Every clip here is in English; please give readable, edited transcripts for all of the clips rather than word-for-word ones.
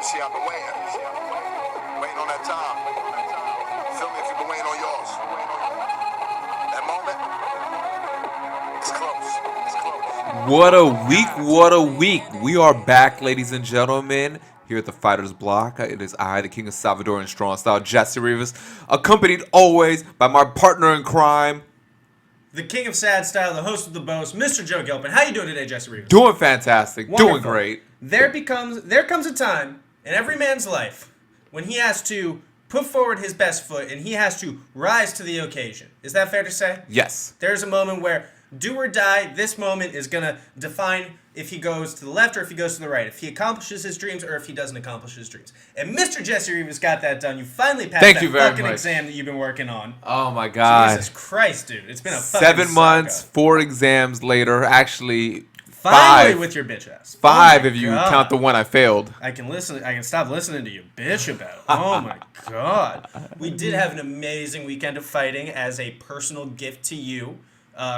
See, I've been waiting. Waiting on that time. Feel me if you've been waiting on yours. That moment, it's close. It's close. What a week, what a week. We are back, ladies and gentlemen, here at the Fighters Block. It is I, the King of Salvadorian Strong Style, Jesse Rivas, accompanied always by my partner in crime, the King of Sad Style, the host of the Boast, Mr. Joe Gilpin. How you doing today, Jesse Rivas? doing fantastic, Wonderful. doing great. There comes a time in every man's life when he has to put forward his best foot and he has to rise to the occasion. Is that fair to say? Yes. There's a moment where, do or die, this moment is going to define if he goes to the left or if he goes to the right, if he accomplishes his dreams or if he doesn't accomplish his dreams. And Mr. Jesse Rivas got that done. You finally passed Thank that you very fucking much. exam that you've been working on. Oh my God. Jesus Christ, dude. It's been a fucking 7 months, saga. 4 exams later, actually Finally 5. with your bitch ass. 5 Oh my if you God. count the one I failed. I can stop listening to you bitch about it. Oh my God. We did have an amazing weekend of fighting as a personal gift to you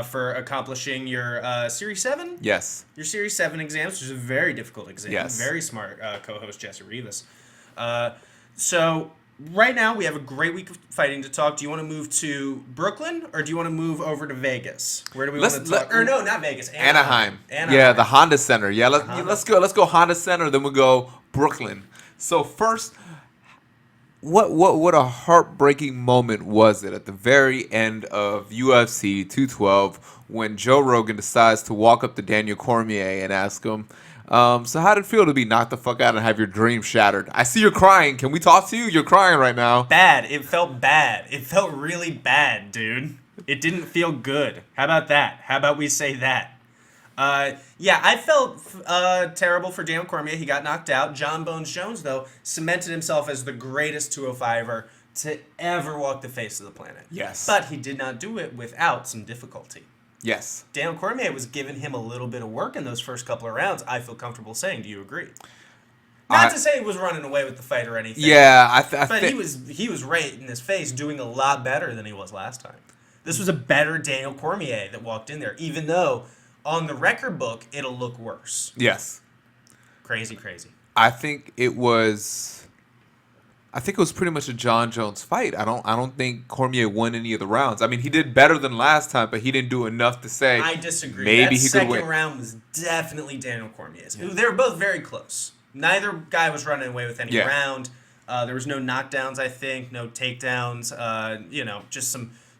for accomplishing your Series 7? Yes. Your Series 7 exams, which is a very difficult exam. Yes. Very smart co-host Jesse Rivas. So right now we have a great week of fighting to talk. Do you want to move to Brooklyn or do you want to move over to Vegas? Where do we want to talk? Or no, not Vegas. Anaheim. Yeah, the Honda Center. Yeah, let's go Honda Center, then we'll go Brooklyn. So first, what a heartbreaking moment was it at the very end of UFC 212 when Joe Rogan decides to walk up to Daniel Cormier and ask him, so how did it feel to be knocked the fuck out and have your dream shattered? I see you're crying. Can we talk to you? You're crying right now. Bad. It felt bad. It felt really bad, dude. It didn't feel good. How about that? How about we say that? Yeah, I felt terrible for Daniel Cormier. He got knocked out. Jon Jones, though, cemented himself as the greatest 205er to ever walk the face of the planet. Yes. But he did not do it without some difficulty. Yes. Daniel Cormier was giving him a little bit of work in those first couple of rounds. I feel comfortable saying. Do you agree? Not to say he was running away with the fight or anything. Yeah, but he was right in his face, doing a lot better than he was last time. This was a better Daniel Cormier that walked in there, even though on the record book it'll look worse. Yes. Crazy, crazy. I think it was pretty much a Jon Jones fight. I don't think Cormier won any of the rounds. I mean, he did better than last time, but he didn't do enough to say. I disagree. Maybe that he could win. second round was definitely Daniel Cormier's. They were both very close. Neither guy was running away with any round. There was no knockdowns, I think, no takedowns. Just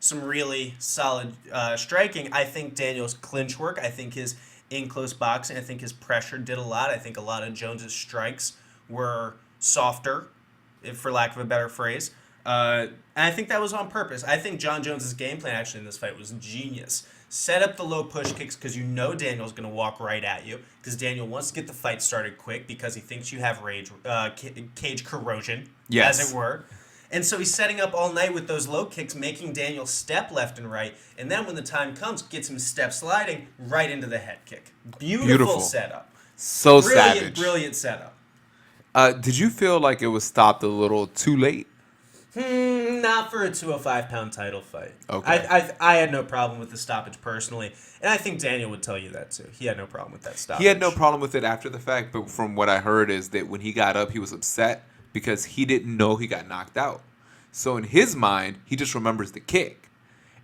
some really solid striking. I think Daniel's clinch work. I think his in-close boxing. I think his pressure did a lot. I think a lot of Jones's strikes were softer, for lack of a better phrase. And I think that was on purpose. I think Jon Jones's game plan actually in this fight was genius. Set up the low push kicks because you know Daniel's going to walk right at you because Daniel wants to get the fight started quick because he thinks you have cage corrosion, as it were. And so he's setting up all night with those low kicks, making Daniel step left and right. And then when the time comes, gets him step sliding right into the head kick. Beautiful setup. So savage. Brilliant setup. Did you feel like it was stopped a little too late? Not for a 205-pound title fight. Okay. I had no problem with the stoppage personally, and I think Daniel would tell you that too. He had no problem with that stoppage. He had no problem with it after the fact, but from what I heard is that when he got up, he was upset because he didn't know he got knocked out. So in his mind, he just remembers the kick.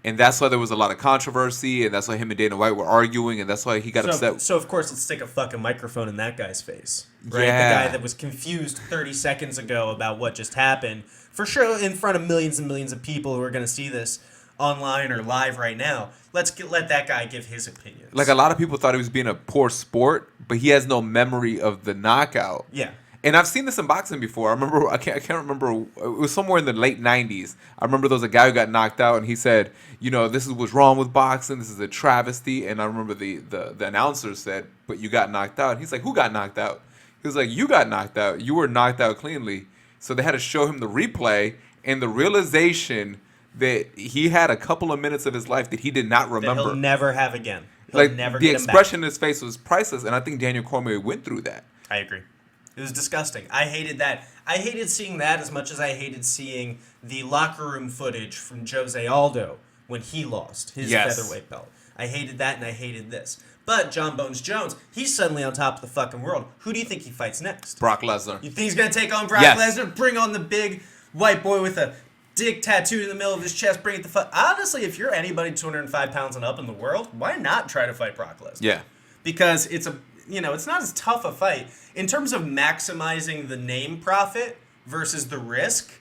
And that's why there was a lot of controversy, and that's why him and Dana White were arguing, and that's why he got upset. So, of course, let's stick a fucking microphone in that guy's face. Right? Yeah. The guy that was confused 30 seconds ago about what just happened. For sure, in front of millions and millions of people who are going to see this online or live right now. Let that guy give his opinions. Like, a lot of people thought he was being a poor sport, but he has no memory of the knockout. Yeah. And I've seen this in boxing before. I can't remember. It was somewhere in the late 90s. I remember there was a guy who got knocked out, and he said, this is what's wrong with boxing. This is a travesty. And I remember the announcer said, but you got knocked out. And he's like, who got knocked out? He was like, you got knocked out. You were knocked out cleanly. So they had to show him the replay and the realization that he had a couple of minutes of his life that he did not remember. That he'll never have again. He'll never the get expression in his face was priceless, and I think Daniel Cormier went through that. I agree. It was disgusting. I hated that. I hated seeing that as much as I hated seeing the locker room footage from Jose Aldo when he lost his featherweight belt. I hated that, and I hated this. But Jon Bones Jones, he's suddenly on top of the fucking world. Who do you think he fights next? Brock Lesnar. You think he's going to take on Brock Yes. Lesnar? Bring on the big white boy with a dick tattooed in the middle of his chest. Bring it the fuck. Honestly, if you're anybody 205 pounds and up in the world, why not try to fight Brock Lesnar? Yeah. Because it's it's not as tough a fight. In terms of maximizing the name profit versus the risk,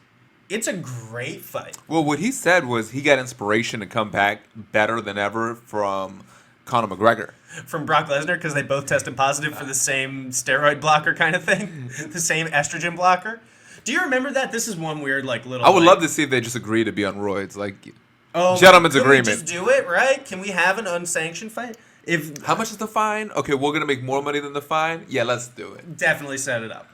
it's a great fight. Well, what he said was he got inspiration to come back better than ever from Conor McGregor. From Brock Lesnar, because they both tested positive for the same steroid blocker kind of thing, the same estrogen blocker. Do you remember that? This is one weird little. I would love to see if they just agree to be on roids, Oh, gentleman's can agreement. We just do it, right? Can we have an unsanctioned fight? How much is the fine? Okay, we're gonna make more money than the fine. Yeah, let's do it. Definitely set it up.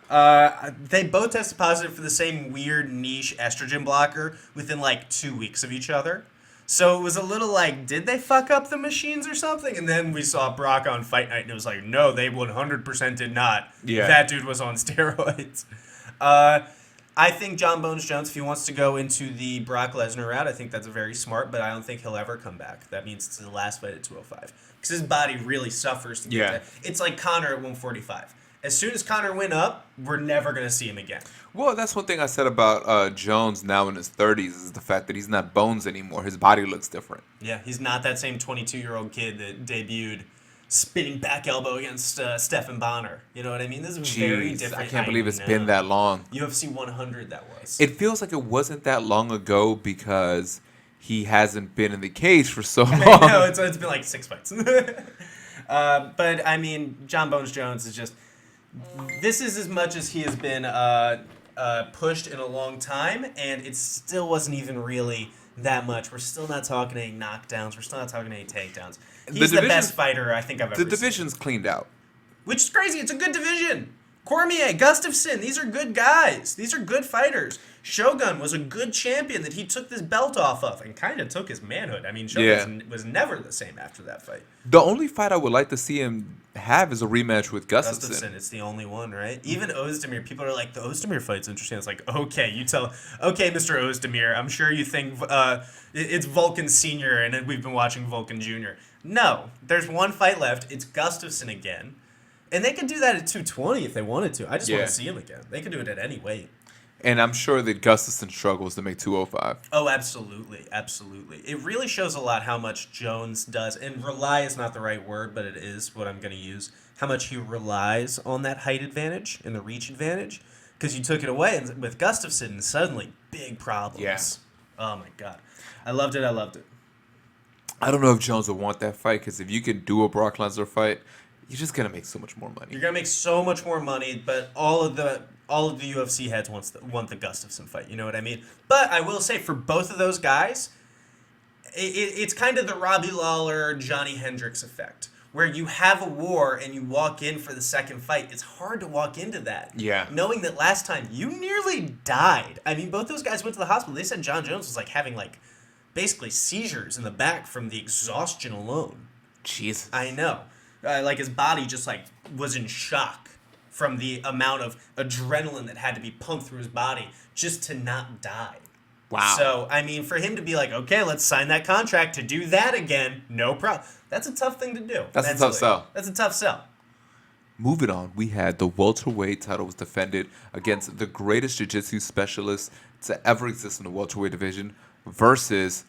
They both tested positive for the same weird niche estrogen blocker within 2 weeks of each other. So it was a little did they fuck up the machines or something? And then we saw Brock on Fight Night, and it was no, they 100% did not. Yeah. That dude was on steroids. I think Jon Bones Jones, if he wants to go into the Brock Lesnar route, I think that's very smart, but I don't think he'll ever come back. That means it's the last fight at 205. Because his body really suffers to get that. It's like Conor at 145. As soon as Conor went up, we're never going to see him again. Well, that's one thing I said about Jones now in his 30s is the fact that he's not bones anymore. His body looks different. Yeah, he's not that same 22-year-old kid that debuted spinning back elbow against Stephen Bonner. You know what I mean? This is very different. I can't believe it's been that long. UFC 100 that was. It feels like it wasn't that long ago because he hasn't been in the cage for so long. No, it's been 6 fights. But, I mean, Jon Bones Jones is just... This is as much as he has been pushed in a long time, and it still wasn't even really that much. We're still not talking any knockdowns. We're still not talking any takedowns. He's the best fighter I think I've ever seen. The division's cleaned out. Which is crazy. It's a good division. Cormier, Gustafsson, these are good guys. These are good fighters. Shogun was a good champion that he took this belt off of and kind of took his manhood. I mean, Shogun was never the same after that fight. The only fight I would like to see him have is a rematch with Gustafsson. Gustafsson, it's the only one, right? Even Ozdemir, people are like, the Ozdemir fight's interesting. It's okay, Mr. Ozdemir, I'm sure you think it's Vulcan Sr. and we've been watching Vulcan Jr. No, there's one fight left. It's Gustafsson again. And they could do that at 220 if they wanted to. I just want to see him again. They could do it at any weight. And I'm sure that Gustafsson struggles to make 205. Oh, absolutely. Absolutely. It really shows a lot how much Jones does. And rely is not the right word, but it is what I'm going to use. How much he relies on that height advantage and the reach advantage. Because you took it away with Gustafsson and suddenly big problems. Yeah. Oh, my God. I loved it. I don't know if Jones would want that fight because if you can do a Brock Lesnar fight, you're just going to make so much more money. You're going to make so much more money, but all of the UFC heads want the Gustafsson fight. You know what I mean? But I will say, for both of those guys, it's kind of the Robbie Lawler, Johnny Hendricks effect, where you have a war and you walk in for the second fight. It's hard to walk into that. Yeah. Knowing that last time you nearly died. I mean, both those guys went to the hospital. They said Jon Jones was having basically seizures in the back from the exhaustion alone. Jesus. I know. His body just was in shock from the amount of adrenaline that had to be pumped through his body just to not die. Wow. So, I mean, for him to be okay, let's sign that contract to do that again, no problem. That's a tough thing to do. That's a tough sell. That's a tough sell. Moving on, we had the welterweight title was defended against the greatest jiu-jitsu specialist to ever exist in the welterweight division versus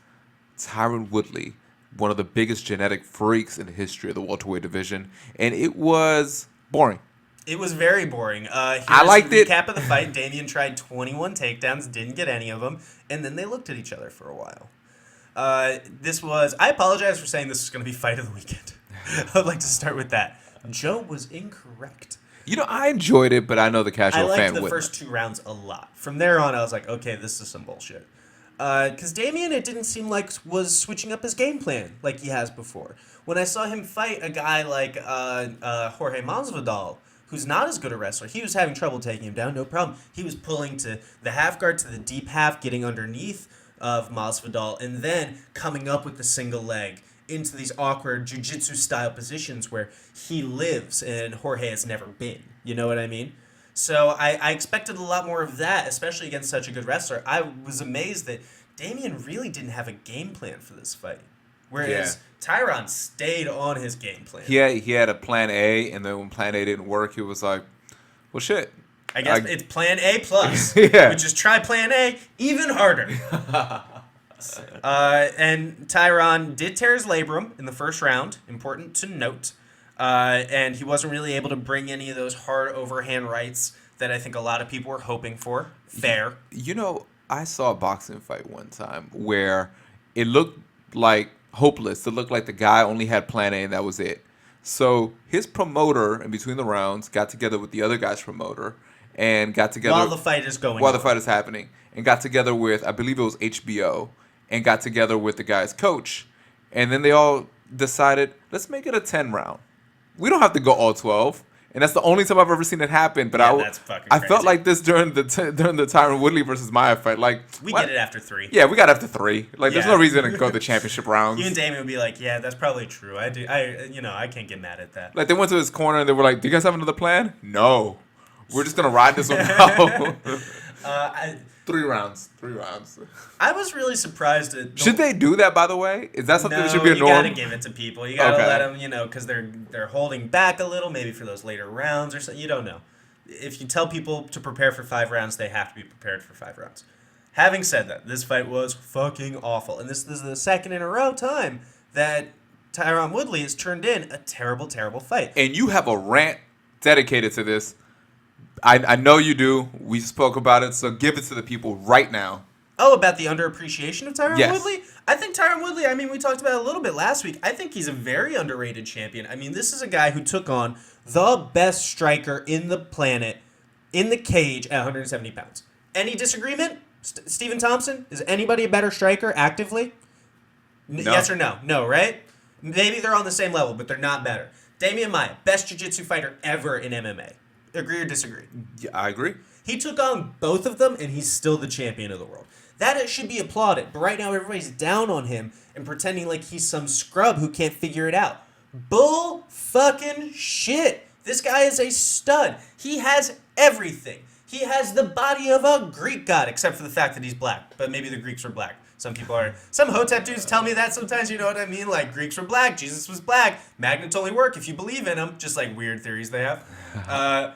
Tyron Woodley, one of the biggest genetic freaks in the history of the welterweight division, and it was boring. It was very boring. I liked it. Recap of the fight: Damian tried 21 takedowns, didn't get any of them, and then they looked at each other for a while. This was. I apologize for saying this was going to be fight of the weekend. I'd like to start with that. Joe was incorrect. I enjoyed it, but I know the casual fan I liked wouldn't. the first 2 rounds a lot. From there on, I was like, okay, this is some bullshit. Because Damian, it didn't seem like was switching up his game plan like he has before. When I saw him fight a guy like Jorge Masvidal, who's not as good a wrestler, he was having trouble taking him down, no problem. He was pulling to the half guard, to the deep half, getting underneath of Masvidal, and then coming up with the single leg into these awkward jiu-jitsu style positions where he lives and Jorge has never been. You know what I mean? So I expected a lot more of that, especially against such a good wrestler. I was amazed that Damian really didn't have a game plan for this fight. Whereas Tyron stayed on his game plan. He had a plan A, and then when plan A didn't work, he was like, well, shit. I guess it's plan A plus. Yeah. Which is try plan A even harder. And Tyron did tear his labrum in the first round. Important to note. And he wasn't really able to bring any of those hard overhand rights that I think a lot of people were hoping for. Fair. You know, I saw a boxing fight one time where it looked like hopeless. It looked like the guy only had plan A and that was it. So his promoter, in between the rounds, got together with the other guy's promoter and got together... While the fight is going While on. the fight is happening. And got together with, I believe it was HBO, and got together with the guy's coach. And then they all decided, let's make it a 10 round. We don't have to go all 12. And that's the only time I've ever seen it happen. But that's fucking I crazy. felt like this during the Tyron Woodley versus Maya fight. Like We what? get it after 3. Yeah, we got after 3. Like there's Yeah. no reason to go the championship rounds. You and Damien would be like, yeah, that's probably true. I can't get mad at that. Like they went to his corner and they were like, "Do you guys have another plan?" No, we're just gonna ride this one out. 3 rounds. 3 rounds. I was really surprised at... Should they do that? By the way, is that something that should be a you norm? gotta give it to people. You gotta Okay. let them, because they're holding back a little, maybe for those later rounds or something. You don't know. If you tell people to prepare for 5 rounds, they have to be prepared for 5 rounds. Having said that, this fight was fucking awful, and this is the second in a row time that Tyron Woodley has turned in a terrible, terrible fight. And you have a rant dedicated to this. I know you do. We spoke about it, so give it to the people right now. Oh, about the underappreciation of Tyron Yes. Woodley? I think Tyron Woodley, we talked about it a little bit last week. I think he's a very underrated champion. This is a guy who took on the best striker in the planet in the cage at 170 pounds. Any disagreement? Stephen Thompson? Is anybody a better striker actively? No. Yes or no? No, right? Maybe they're on the same level, but they're not better. Damian Maia, best jiu-jitsu fighter ever in MMA. Agree or disagree? Yeah, I agree. He took on both of them, and he's still the champion of the world. That should be applauded. But right now, everybody's down on him and pretending like he's some scrub who can't figure it out. Bull fucking shit. This guy is a stud. He has everything. He has the body of a Greek god, except for the fact that he's black. But maybe the Greeks were black. Some people are. Some Hotep dudes tell me that sometimes, you know what I mean? Like, Greeks were black, Jesus was black, magnets only work if you believe in them. Just like weird theories they have.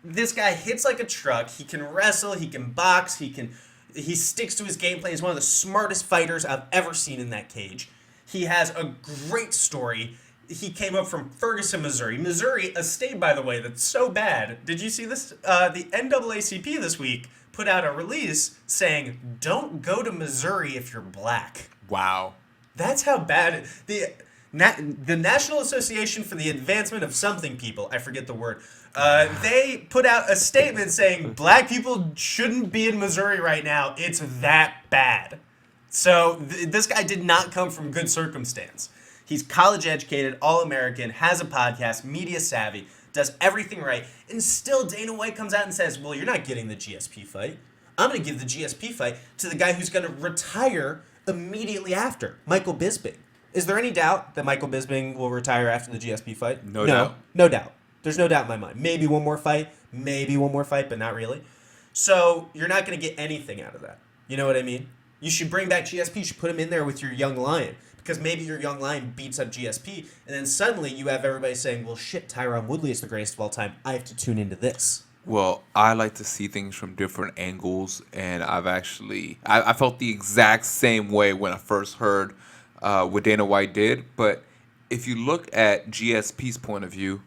This guy hits like a truck. He can wrestle. He can box. He sticks to his game plan. He's one of the smartest fighters I've ever seen in that cage. He has a great story. He came up from Ferguson, Missouri. Missouri, a state, by the way, that's so bad. Did you see this? The NAACP this week put out a release saying, don't go to Missouri if you're black. Wow. That's how bad the National Association for the Advancement of Something People, I forget the word, they put out a statement saying black people shouldn't be in Missouri right now. It's that bad. So this guy did not come from good circumstance. He's college educated, all-American, has a podcast, media savvy, does everything right, and still Dana White comes out and says, well, you're not getting the GSP fight. I'm going to give the GSP fight to the guy who's going to retire immediately after, Michael Bisping. Is there any doubt that Michael Bisping will retire after the GSP fight? No doubt. No doubt. There's no doubt in my mind. Maybe one more fight, but not really. So you're not going to get anything out of that. You know what I mean? You should bring back GSP. You should put him in there with your young lion. Because maybe your young lion beats up GSP, and then suddenly you have everybody saying, well, shit, Tyron Woodley is the greatest of all time. I have to tune into this. Well, I like to see things from different angles, and I felt the exact same way when I first heard what Dana White did. But if you look at GSP's point of view,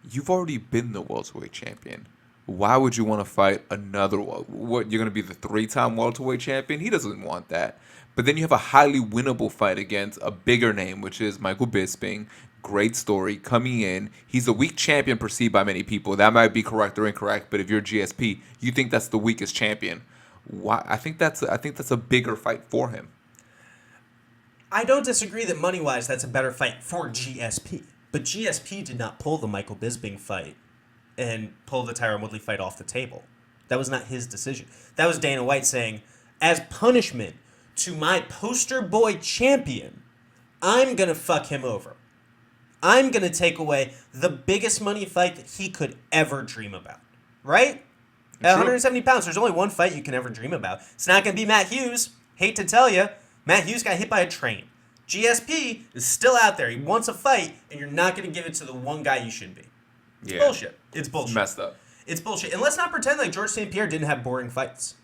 you've already been the welterweight champion. Why would you want to fight another one? What, you're going to be the 3-time welterweight champion? He doesn't want that. But then you have a highly winnable fight against a bigger name, which is Michael Bisping. Great story coming in. He's a weak champion perceived by many people. That might be correct or incorrect, but if you're GSP, you think that's the weakest champion. Why? I think that's a bigger fight for him. I don't disagree that money-wise that's a better fight for GSP. But GSP did not pull the Michael Bisping fight and pull the Tyron Woodley fight off the table. That was not his decision. That was Dana White saying, as punishment to my poster boy champion, I'm going to fuck him over. I'm going to take away the biggest money fight that he could ever dream about. Right? At 170 pounds, there's only one fight you can ever dream about. It's not going to be Matt Hughes. Hate to tell you, Matt Hughes got hit by a train. GSP is still out there. He wants a fight, and you're not going to give it to the one guy you should be. It's bullshit. It's bullshit. Messed up. It's bullshit. And let's not pretend like Georges St. Pierre didn't have boring fights.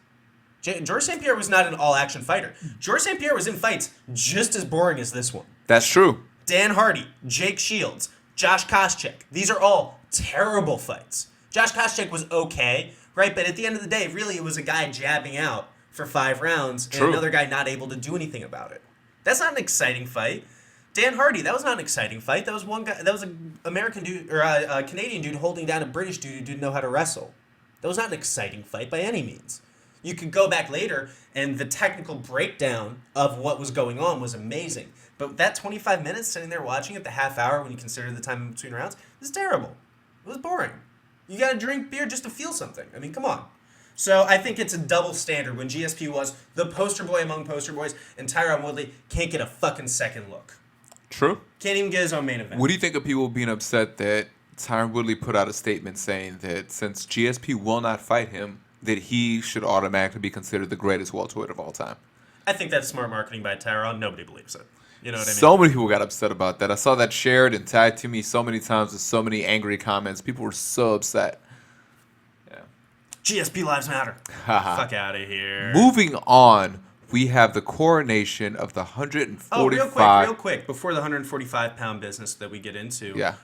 Georges St. Pierre was not an all-action fighter. Georges St. Pierre was in fights just as boring as this one. That's true. Dan Hardy, Jake Shields, Josh Koscheck. These are all terrible fights. Josh Koscheck was okay, right? But at the end of the day, really, it was a guy jabbing out for 5 rounds and another guy not able to do anything about it. That's not an exciting fight. Dan Hardy, that was not an exciting fight. That was one guy. That was an American dude or a Canadian dude holding down a British dude who didn't know how to wrestle. That was not an exciting fight by any means. You could go back later, and the technical breakdown of what was going on was amazing. But that 25 minutes sitting there watching it, the half hour when you consider the time in between rounds, is terrible. It was boring. You got to drink beer just to feel something. I mean, come on. So I think it's a double standard when GSP was the poster boy among poster boys, and Tyron Woodley can't get a fucking second look. True. Can't even get his own main event. What do you think of people being upset that Tyron Woodley put out a statement saying that since GSP will not fight him, that he should automatically be considered the greatest welterweight of all time? I think that's smart marketing by Tyron. Nobody believes it. You know what I mean? So many people got upset about that. I saw that shared and tagged to me so many times with so many angry comments. People were so upset. Yeah. GSP lives matter. Fuck out of here. Moving on, we have the coronation of the 145. Oh, real quick, before the 145-pound business that we get into. Yeah.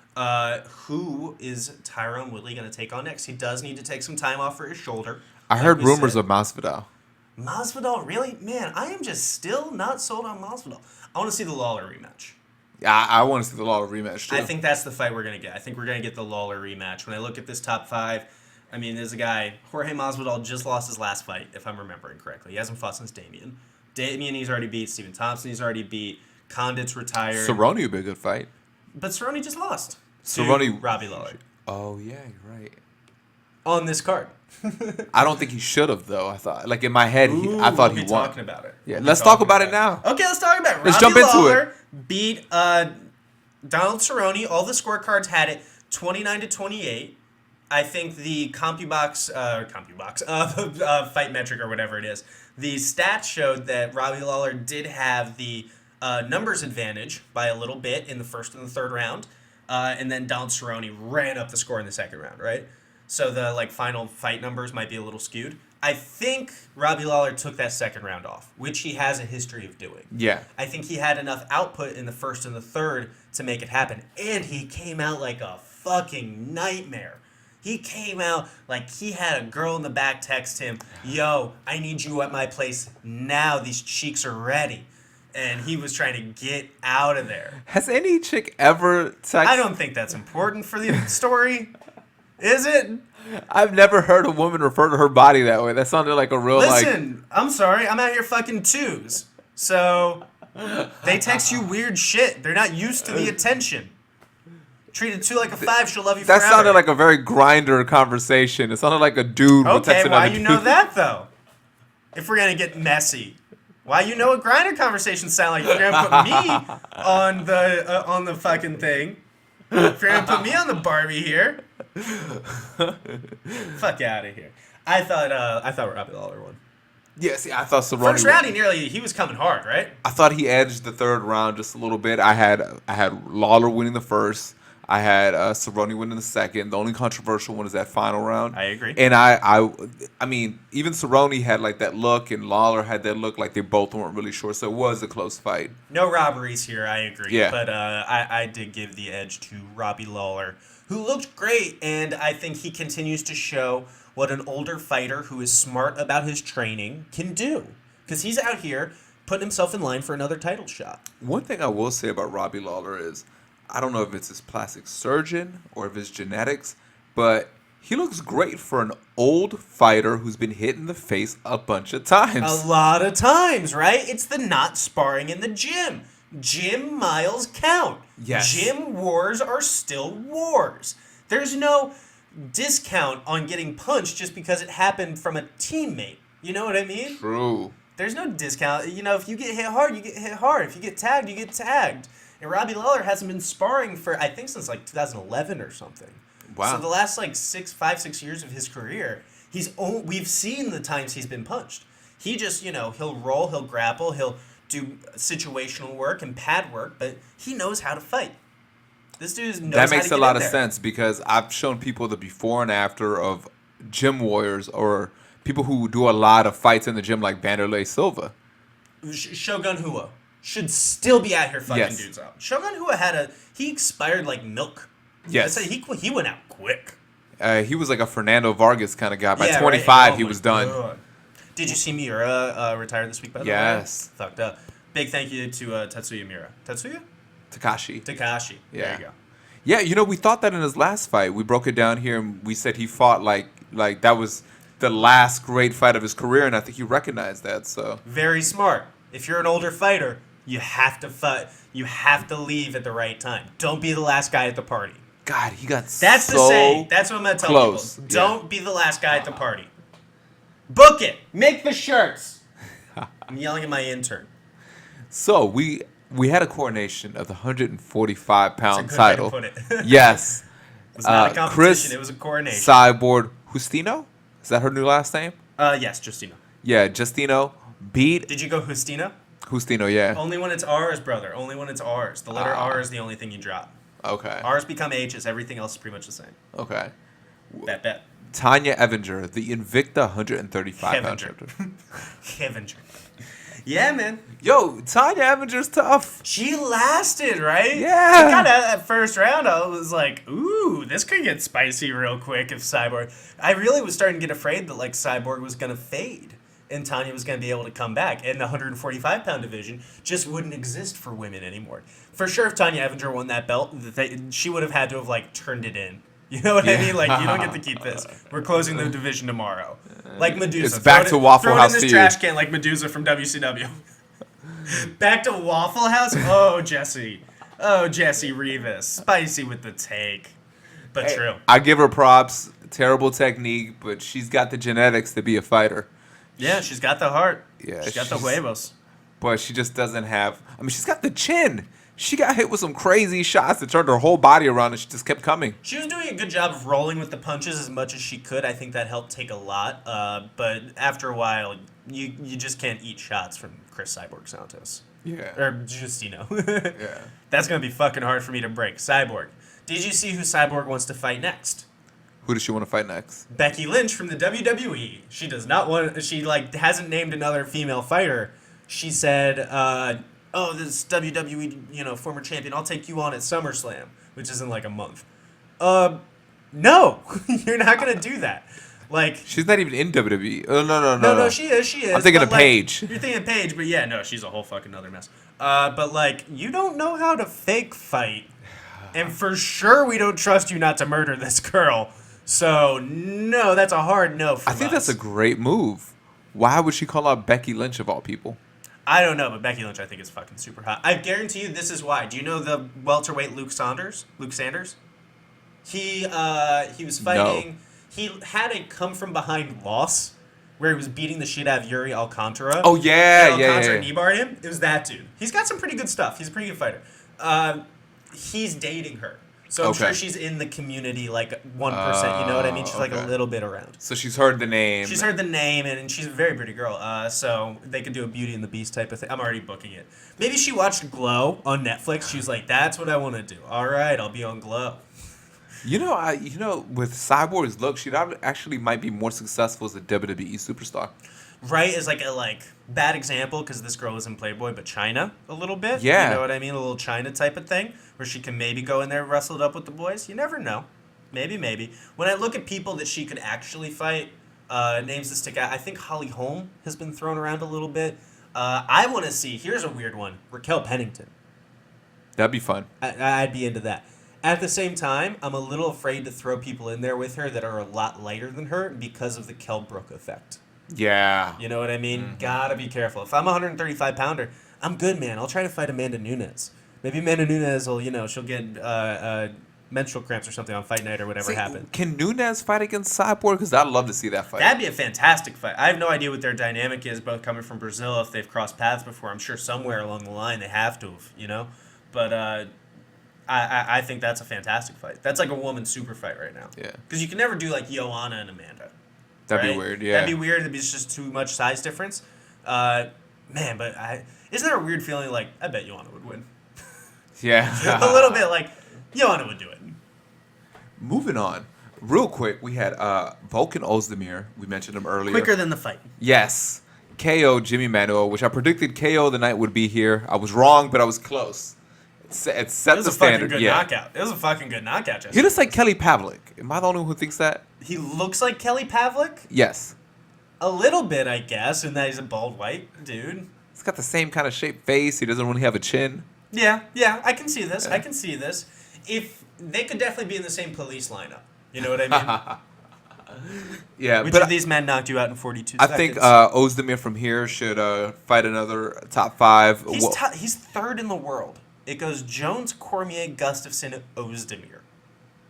Who is Tyron Woodley going to take on next? He does need to take some time off for his shoulder. I heard rumors of Masvidal. Masvidal, really? Man, I am just still not sold on Masvidal. I want to see the Lawler rematch. Yeah, I want to see the Lawler rematch, too. I think that's the fight we're going to get. I think we're going to get the Lawler rematch. When I look at this top 5, I mean, there's a guy, Jorge Masvidal just lost his last fight, if I'm remembering correctly. He hasn't fought since Damian. Damian he's already beat. Stephen Thompson he's already beat. Condit's retired. Cerrone would be a good fight. But Cerrone just lost to Cerrone, Robbie Lawler. Oh, yeah, you're right. On this card. I don't think he should have, though. I thought, like, in my head, I thought he won. Talking about it. Yeah, let's talk about it now. Okay, let's talk about it. Let's Robbie jump into Lawler it. Beat Donald Cerrone. All the scorecards had it 29-28. I think the CompuBox, Fight Metric or whatever it is, the stats showed that Robbie Lawler did have the numbers advantage by a little bit in the first and the third round, and then Donald Cerrone ran up the score in the second round, right? So the final fight numbers might be a little skewed. I think Robbie Lawler took that second round off, which he has a history of doing. Yeah. I think he had enough output in the first and the third to make it happen, and he came out like a fucking nightmare. He came out like he had a girl in the back text him, "Yo, I need you at my place now. These cheeks are ready." And he was trying to get out of there. Has any chick ever texted? I don't think that's important for the story. Is it? I've never heard a woman refer to her body that way. That sounded like a real Listen, I'm sorry. I'm out here fucking twos. So they text you weird shit. They're not used to the attention. Treat a 2 like a 5, she'll love you forever. That sounded like a very grinder conversation. It sounded like a dude was texting Okay, why another you dude. know that, though? If we're going to get messy. Why you know what grinder conversations sound like? If you're going to put me on the fucking thing. If you're going to put me on the Barbie here. Fuck out of here. I thought Robbie Lawler won. Yeah, see, I thought Cerrone. First round, he was coming hard, right? I thought he edged the third round just a little bit. I had Lawler winning the first. I had Cerrone winning the second. The only controversial one is that final round. I agree. And I mean, even Cerrone had like that look, and Lawler had that look like they both weren't really sure. So it was a close fight. No robberies here, I agree. Yeah. But I did give the edge to Robbie Lawler, who looked great, and I think he continues to show what an older fighter who is smart about his training can do. Because he's out here putting himself in line for another title shot. One thing I will say about Robbie Lawler is, I don't know if it's his plastic surgeon or if it's genetics, but he looks great for an old fighter who's been hit in the face a bunch of times. A lot of times, right? It's the not sparring in the gym. Gym miles count. Yes. Gym wars are still wars. There's no discount on getting punched just because it happened from a teammate. You know what I mean? True. There's no discount. You know, if you get hit hard, you get hit hard. If you get tagged, you get tagged. And Robbie Lawler hasn't been sparring for, I think, since like 2011 or something. Wow. So the last like 5-6 years of his career, we've seen the times he's been punched. He just, he'll roll, he'll grapple, he'll do situational work and pad work, but he knows how to fight. This dude knows That makes how to a lot get of in there. sense because I've shown people the before and after of gym warriors or people who do a lot of fights in the gym like Vanderlei Silva. Shogun Hua should still be out here fucking Yes. dudes up. Shogun Hua he expired like milk. Yes. I'd say he went out quick. He was like a Fernando Vargas kind of guy. By Yeah, 25, right? Oh he my was done. God. Did you see Miura retire this week, by the way? Yes. Fucked up. Big thank you to Tetsuya Miura. Tetsuya? Takashi. Takashi. Yeah. There you go. Yeah, we thought that in his last fight. We broke it down here and we said he fought like that was the last great fight of his career, and I think he recognized that. So Very smart. If you're an older fighter, you have to fight. You have to leave at the right time. Don't be the last guy at the party. God, he got That's so the saying. That's what I'm gonna tell close. people. Don't be the last guy at the party. Book it. Make the shirts. I'm yelling at my intern. So we had a coronation of the 145-pound That's a good title. way to put it. Yes. It was not a competition. Chris It was a coronation. Cyborg Justino? Is that her new last name? Yes, Justina. Yeah, Justino beat Did you go Justina? Justino, yeah. Only when it's R's, brother. Only when it's R's. The letter R is the only thing you drop. Okay. R's become H's. Everything else is pretty much the same. Okay. Bet. Tanya Evinger, the Invicta 135-pound Kevinger. champion. Kevinger. Yeah, man. Yo, Tanya Evinger's tough. She lasted, right? Yeah. She got out of that first round. I was like, ooh, this could get spicy real quick if Cyborg... I really was starting to get afraid that, like, Cyborg was going to fade and Tanya was going to be able to come back. And the 145-pound division just wouldn't exist for women anymore. For sure, if Tanya Evinger won that belt, she would have had to have, like, turned it in. You know what I mean? Like, you don't get to keep this. We're closing the division tomorrow. Like Medusa. It's back to Waffle House Throw it in this to you. trash can like Medusa from WCW. Back to Waffle House? Oh, Jesse. Oh, Jesse Rivas. Spicy with the take. But Hey, true. I give her props. Terrible technique, but she's got the genetics to be a fighter. Yeah, she's got the heart. Yeah, She's got the she's- huevos. But she just doesn't have... I mean, she's got the chin. She got hit with some crazy shots that turned her whole body around, and she just kept coming. She was doing a good job of rolling with the punches as much as she could. I think that helped take a lot. But after a while, you just can't eat shots from Chris Cyborg Santos. Yeah. Or Justino. Yeah. That's going to be fucking hard for me to break. Cyborg. Did you see who Cyborg wants to fight next? Who does she want to fight next? Becky Lynch from the WWE. She does not want... She, hasn't named another female fighter. She said, oh, this WWE, former champion, I'll take you on at SummerSlam, which is in, a month. No. You're not going to do that. She's not even in WWE. Oh, no. No, she is. I'm thinking of but, Paige. You're thinking of Paige, but yeah, no, she's a whole fucking other mess. But, you don't know how to fake fight. And for sure, we don't trust you not to murder this girl. So, no, that's a hard no for I think us. that's a great move. Why would she call out Becky Lynch of all people? I don't know, but Becky Lynch I think is fucking super hot. I guarantee you this is why. Do you know the welterweight Luke Sanders? He was fighting. No. He had a come from behind loss where he was beating the shit out of Yuri Alcantara. Oh, yeah, And yeah. Alcantara knee-barred him. It was that dude. He's got some pretty good stuff. He's a pretty good fighter. He's dating her. So I'm Okay. sure she's in the community 1%. You know what I mean? She's a okay. little bit around. So she's heard the name. She's heard the name, and she's a very pretty girl. So they could do a Beauty and the Beast type of thing. I'm already booking it. Maybe she watched Glow on Netflix. She's like, that's what I want to do. All right, I'll be on Glow. With Cyborg's look, she actually might be more successful as a WWE superstar. Right is a bad example because this girl is in Playboy, but China a little bit. Yeah. You know what I mean? A little China type of thing where she can maybe go in there and wrestle it up with the boys. You never know. Maybe. When I look at people that she could actually fight, names that stick out, I think Holly Holm has been thrown around a little bit. I want to see, here's a weird one, Raquel Pennington. That'd be fun. I'd be into that. At the same time, I'm a little afraid to throw people in there with her that are a lot lighter than her because of the Kell Brook effect. Yeah. You know what I mean? Gotta be careful. If I'm a 135-pounder, I'm good, man. I'll try to fight Amanda Nunes. Maybe Amanda Nunes will, she'll get menstrual cramps or something on fight night or whatever happened. Can Nunes fight against Cyborg? Because I'd love to see that fight. That'd be a fantastic fight. I have no idea what their dynamic is, both coming from Brazil, if they've crossed paths before. I'm sure somewhere along the line they have to have, But I think that's a fantastic fight. That's like a woman super fight right now. Yeah. Because you can never do Joanna and Amanda. That'd right? be weird, yeah. That'd be weird. It's just too much size difference. Man, but isn't there a weird feeling like, I bet Joanna would win? Yeah. A little bit like, Joanna would do it. Moving on. Real quick, we had Volkan Ozdemir. We mentioned him earlier. Quicker than the fight. Yes. KO Jimmy Manuel, which I predicted KO the night would be here. I was wrong, but I was close. It set the standard. Good knockout. It was a fucking good knockout, Jesse. He looks like Kelly Pavlik. Am I the only one who thinks that? He looks like Kelly Pavlik? Yes. A little bit, I guess, in that he's a bald white dude. He's got the same kind of shaped face. He doesn't really have a chin. Yeah, I can see this. I can see this. If they could definitely be in the same police lineup. You know what I mean? Yeah. Which of these men knocked you out in 42 I seconds? think Ozdemir from here should fight another top 5. He's third in the world. It goes Jones, Cormier, Gustafsson, Ozdemir.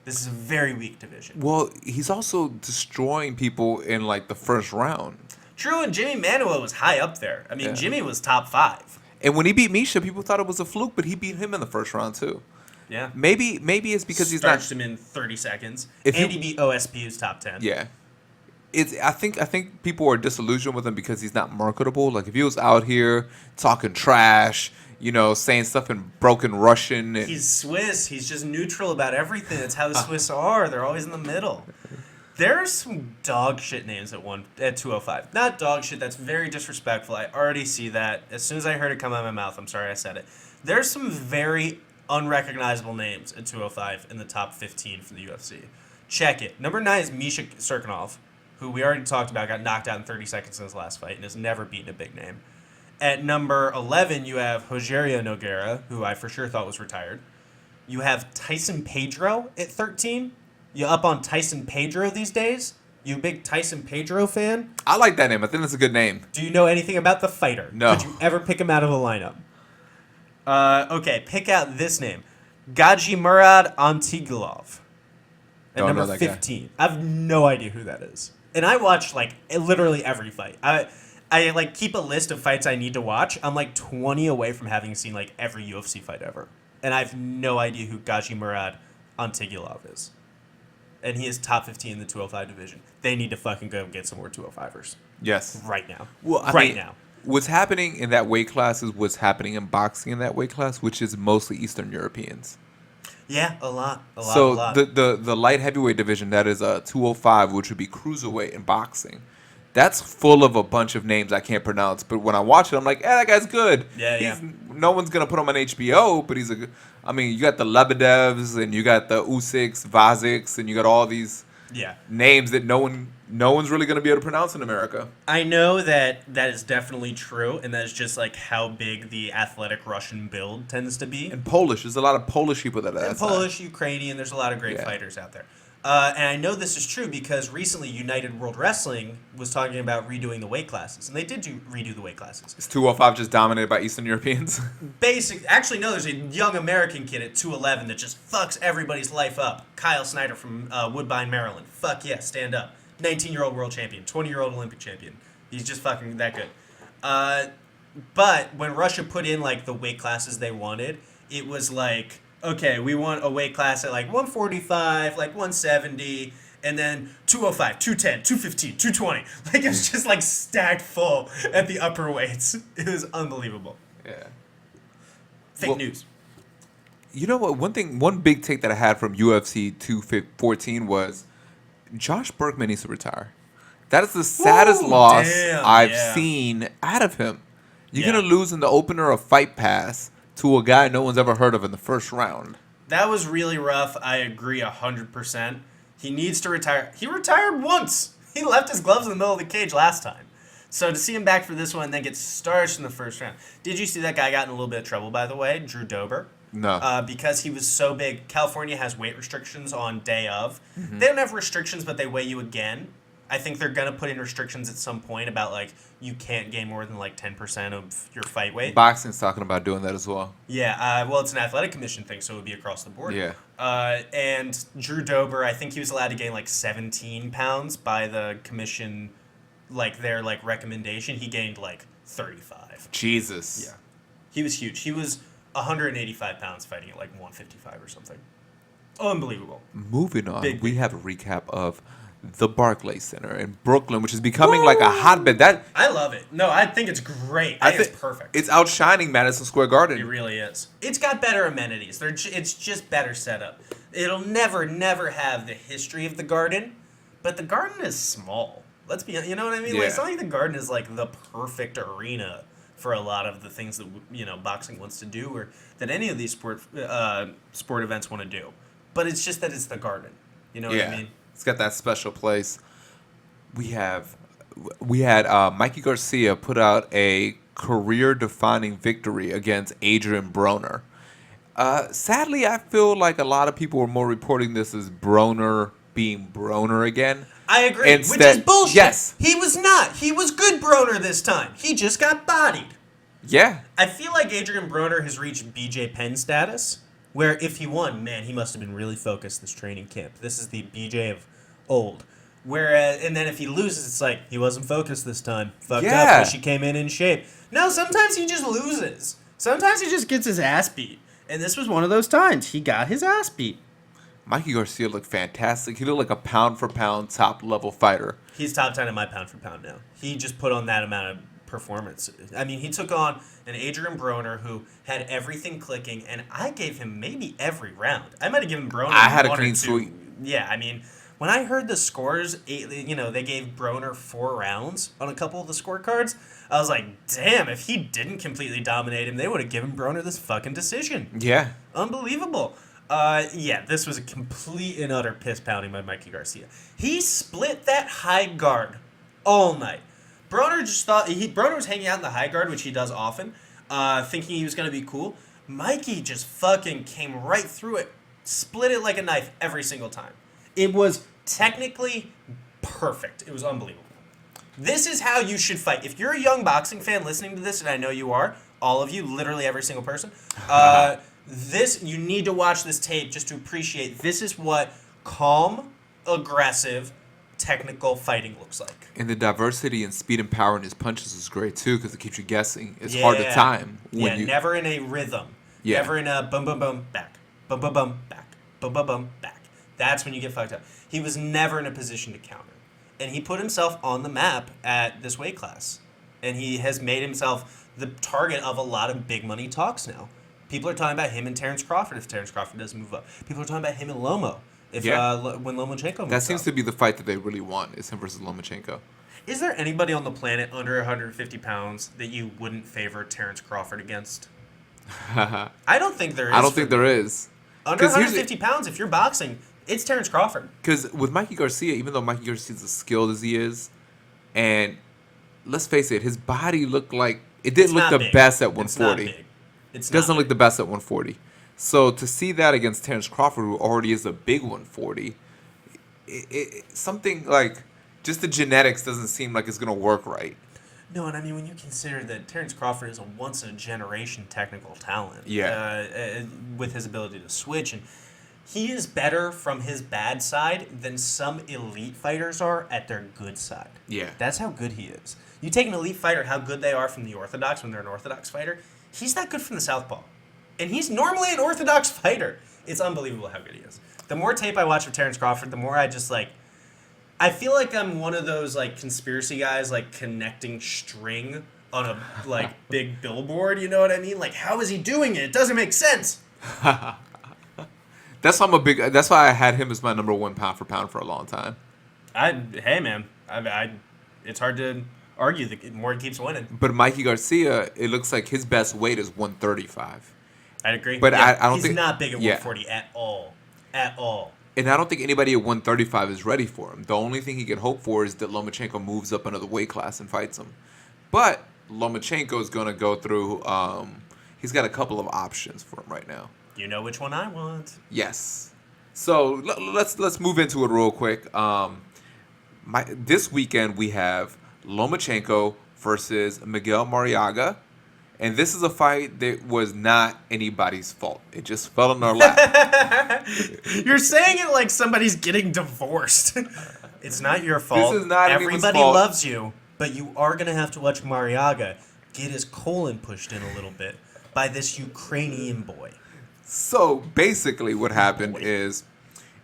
This is a very weak division. Well, he's also destroying people in like the first round. True, and Jimmy Manuel was high up there. I mean, Jimmy was top 5. And when he beat Misha, people thought it was a fluke, but he beat him in the first round too. Yeah. Maybe it's because he's starched him in 30 seconds. He beat OSP, who's top 10. Yeah. I think people are disillusioned with him because he's not marketable. Like if he was out here talking trash, saying stuff in broken Russian. He's Swiss. He's just neutral about everything. That's how the Swiss are. They're always in the middle. There are some dog shit names at 205. Not dog shit. That's very disrespectful. I already see that. As soon as I heard it come out of my mouth, I'm sorry I said it. There's some very unrecognizable names at 205 in the top 15 for the UFC. Check it. Number 9 is Misha Serkinov, who we already talked about, got knocked out in 30 seconds in his last fight and has never beaten a big name. At number 11, you have Rogerio Nogueira, who I for sure thought was retired. You have Tyson Pedro at 13. You up on Tyson Pedro these days? You a big Tyson Pedro fan? I like that name. I think that's a good name. Do you know anything about the fighter? No. Could you ever pick him out of a lineup? Okay, pick out this name. Gaji Murad Antigulov. At Don't know number that guy. 15. I have no idea who that is. And I watch, literally every fight. I keep a list of fights I need to watch. I'm, 20 away from having seen, every UFC fight ever. And I have no idea who Gaji Murad Antigulov is. And he is top 15 in the 205 division. They need to fucking go get some more 205ers. Yes. Right now. Well, I mean, now. What's happening in that weight class is what's happening in boxing in that weight class, which is mostly Eastern Europeans. Yeah, a lot. So the light heavyweight division, that is 205, which would be cruiserweight in boxing. That's full of a bunch of names I can't pronounce. But when I watch it, I'm like, that guy's good. Yeah. No one's going to put him on HBO, but he's you got the Lebedevs, and you got the Usyks, Vasyks, and you got all these names that no one's really going to be able to pronounce in America. I know that is definitely true, and that is just how big the athletic Russian build tends to be. And Polish. There's a lot of Polish people that are that Polish, side. Ukrainian, there's a lot of great fighters out there. And I know this is true because recently United World Wrestling was talking about redoing the weight classes, and they did redo the weight classes. Is 205 just dominated by Eastern Europeans? Actually, no, there's a young American kid at 211 that just fucks everybody's life up. Kyle Snyder from Woodbine, Maryland. Fuck yeah, stand up. 19-year-old world champion, 20-year-old Olympic champion. He's just fucking that good. But when Russia put in the weight classes they wanted, it was okay, we want a weight class at 145, 170, and then 205, 210, 215, 220. It was just stacked full at the upper weights. It was unbelievable. Yeah. Fake news. You know what? One big take that I had from UFC 214 was Josh Berkman needs to retire. That is the saddest loss I've seen out of him. You're going to lose in the opener of Fight Pass to a guy no one's ever heard of in the first round. That was really rough. I agree 100%. He needs to retire. He retired once. He left his gloves in the middle of the cage last time. So to see him back for this one and then get starched in the first round. Did you see that guy got in a little bit of trouble, by the way? Drew Dober. No. Because he was so big. California has weight restrictions on day of. They don't have restrictions, but they weigh you again. I think they're going to put in restrictions at some point about, you can't gain more than, 10% of your fight weight. Boxing's talking about doing that as well. Yeah, well, it's an athletic commission thing, so it would be across the board. Yeah. And Drew Dober, I think he was allowed to gain, 17 pounds by the commission, their, recommendation. He gained, 35. Jesus. Yeah. He was huge. He was 185 pounds fighting at, 155 or something. Unbelievable. Moving on, we have a recap of the Barclays Center in Brooklyn, which is becoming like a hotbed. That I love it. No, I think it's great. I think it's perfect. It's outshining Madison Square Garden. It really is. It's got better amenities. It's just better set up. It'll never have the history of the Garden, but the Garden is small. Let's be, you know what I mean? Yeah. Like, it's not like the Garden is like the perfect arena for a lot of the things that boxing wants to do, or that any of these sport events want to do. But it's just that it's the Garden. You know what I mean? It's got that special place. We had Mikey Garcia put out a career-defining victory against Adrian Broner. Sadly, I feel like a lot of people were more reporting this as Broner being Broner again. I agree, which is bullshit. Yes. He was not. He was good Broner this time. He just got bodied. Yeah. I feel like Adrian Broner has reached BJ Penn status, where if he won, man, he must have been really focused this training camp. This is the BJ of old. Whereas, and then if he loses, it's like, he wasn't focused this time. Fucked up, wish he came in shape. No, sometimes he just loses. Sometimes he just gets his ass beat. And this was one of those times. He got his ass beat. Mikey Garcia looked fantastic. He looked like a pound-for-pound top-level fighter. He's top 10 in my pound-for-pound now. He just put on that amount of performance. I mean, he took on an Adrian Broner who had everything clicking, and I gave him maybe every round. I might have given Broner I had a one or clean two. sweep. Yeah, I mean, when I heard the scores, they gave Broner 4 rounds on a couple of the scorecards, I was like, damn, if he didn't completely dominate him, they would have given Broner this fucking decision. Yeah. Unbelievable. This was a complete and utter piss pounding by Mikey Garcia. He split that high guard all night. Broner just thought Broner was hanging out in the high guard, which he does often, thinking he was gonna be cool. Mikey just fucking came right through it, split it like a knife every single time. It was technically perfect. It was unbelievable. This is how you should fight. If you're a young boxing fan listening to this, and I know you are, all of you, literally every single person, you need to watch this tape just to appreciate this is what calm, aggressive, technical fighting looks like. And the diversity and speed and power in his punches is great too, because it keeps you guessing. It's hard to time. Never in a rhythm. Yeah. Never in a boom, boom, boom, back. Boom, boom, boom, back. Boom, boom, boom, back. That's when you get fucked up. He was never in a position to counter. And he put himself on the map at this weight class. And he has made himself the target of a lot of big money talks now. People are talking about him and Terence Crawford if Terence Crawford doesn't move up. People are talking about him and Lomo when Lomachenko moves up. That seems to be the fight that they really want, is him versus Lomachenko. Is there anybody on the planet under 150 pounds that you wouldn't favor Terence Crawford against? I don't think there is. I don't think there is. Under 150 pounds, if you're boxing, it's Terence Crawford. Because with Mikey Garcia, even though Mikey Garcia is as skilled as he is, and let's face it, his body looked like it didn't look the best at 140. It's not big. It doesn't look the best at 140. So to see that against Terence Crawford, who already is a big 140, something like just the genetics doesn't seem like it's going to work right. No, and I mean, when you consider that Terence Crawford is a once-in-a-generation technical talent, with his ability to switch, and he is better from his bad side than some elite fighters are at their good side. Yeah. That's how good he is. You take an elite fighter, how good they are from the orthodox when they're an orthodox fighter, he's that good from the southpaw. And he's normally an orthodox fighter. It's unbelievable how good he is. The more tape I watch of Terence Crawford, the more I just I feel like I'm one of those conspiracy guys connecting string on a big billboard, you know what I mean? How is he doing it? It doesn't make sense. That's why I had him as my number one pound for pound for a long time. Hey man, it's hard to argue the more he keeps winning. But Mikey Garcia, it looks like his best weight is 135. I'd agree. But I don't he's think not big at 140 at all. At all. And I don't think anybody at 135 is ready for him. The only thing he can hope for is that Lomachenko moves up another weight class and fights him. But Lomachenko is going to go through. He's got a couple of options for him right now. You know which one I want. Yes. So let's move into it real quick. This weekend we have Lomachenko versus Miguel Mariaga. And this is a fight that was not anybody's fault. It just fell in our lap. You're saying it like somebody's getting divorced. It's not your fault. This is not Everybody fault. loves you, but you are going to have to watch Mariaga get his colon pushed in a little bit by this Ukrainian boy. So basically what happened is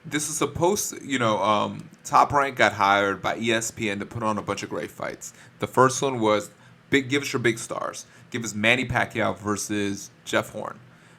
this is supposed to, Top Rank got hired by ESPN to put on a bunch of great fights. The first one was give us your big stars. Give us Manny Pacquiao versus Jeff Horn.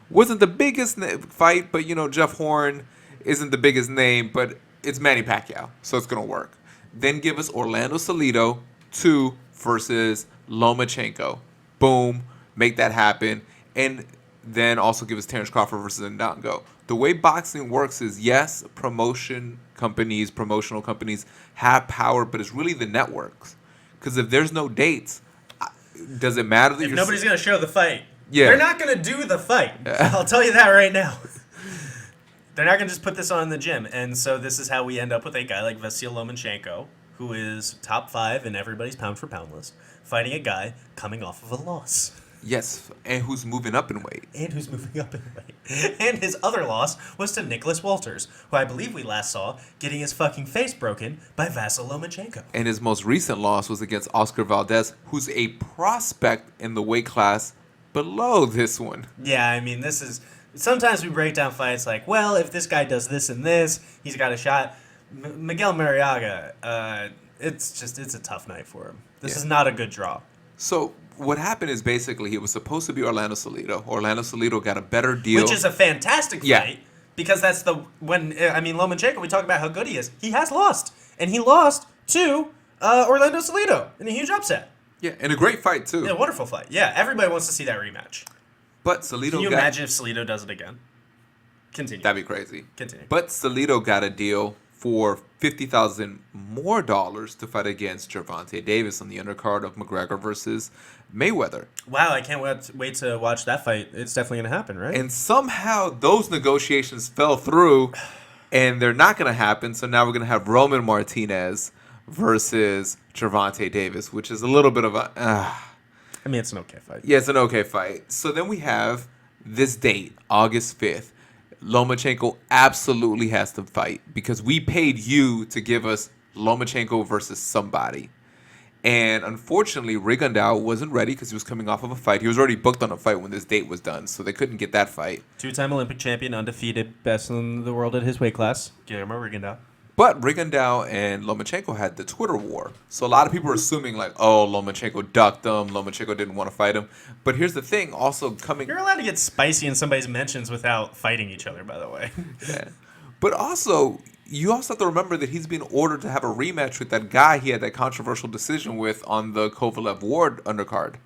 Wasn't the biggest fight, but Jeff Horn isn't the biggest name, but it's Manny Pacquiao, so it's gonna work. Then give us Orlando Salido 2 versus Lomachenko. Boom, make that happen, and then also give us Terence Crawford versus Ndango. The way boxing works is, yes, promotional companies have power, but it's really the networks. Because if there's no dates, does it matter that if nobody's going to show the fight? Yeah. They're not going to do the fight. I'll tell you that right now. They're not going to just put this on in the gym. And so this is how we end up with a guy like Vasyl Lomanchenko, who is top 5 in everybody's pound-for-pound list, fighting a guy coming off of a loss. Yes, and who's moving up in weight. And his other loss was to Nicholas Walters, who I believe we last saw getting his fucking face broken by Vasyl Lomachenko. And his most recent loss was against Oscar Valdez, who's a prospect in the weight class below this one. Yeah, I mean, this is... Sometimes we break down fights like, well, if this guy does this and this, he's got a shot. Miguel Mariaga, it's a tough night for him. This is not a good draw. So... what happened is basically it was supposed to be Orlando Salido. Orlando Salido got a better deal. Which is a fantastic fight because that's Lomachenko, we talk about how good he is. He has lost. And he lost to Orlando Salido in a huge upset. Yeah, and a great fight too. Yeah, a wonderful fight. Yeah, everybody wants to see that rematch. But Salido Can you imagine if Salido does it again? Continue. That'd be crazy. Continue. But Salido got a deal for $50,000 more to fight against Gervonta Davis on the undercard of McGregor versus Mayweather. Wow, I can't wait to watch that fight. It's definitely going to happen, right? And somehow those negotiations fell through, and they're not going to happen. So now we're going to have Roman Martinez versus Gervonta Davis, which is a little bit of a... I mean, it's an okay fight. Yeah, it's an okay fight. So then we have this date, August 5th. Lomachenko absolutely has to fight because we paid you to give us Lomachenko versus somebody. And unfortunately, Rigondeaux wasn't ready because he was coming off of a fight. He was already booked on a fight when this date was done, so they couldn't get that fight. 2-time Olympic champion, undefeated, best in the world at his weight class. Guillermo Rigondeaux. But Rigondeaux and Lomachenko had the Twitter war. So a lot of people are assuming like, oh, Lomachenko ducked him. Lomachenko didn't want to fight him. But here's the thing, also coming... You're allowed to get spicy in somebody's mentions without fighting each other, by the way. Yeah. But also, you also have to remember that he's been ordered to have a rematch with that guy he had that controversial decision with on the Kovalev-Ward undercard.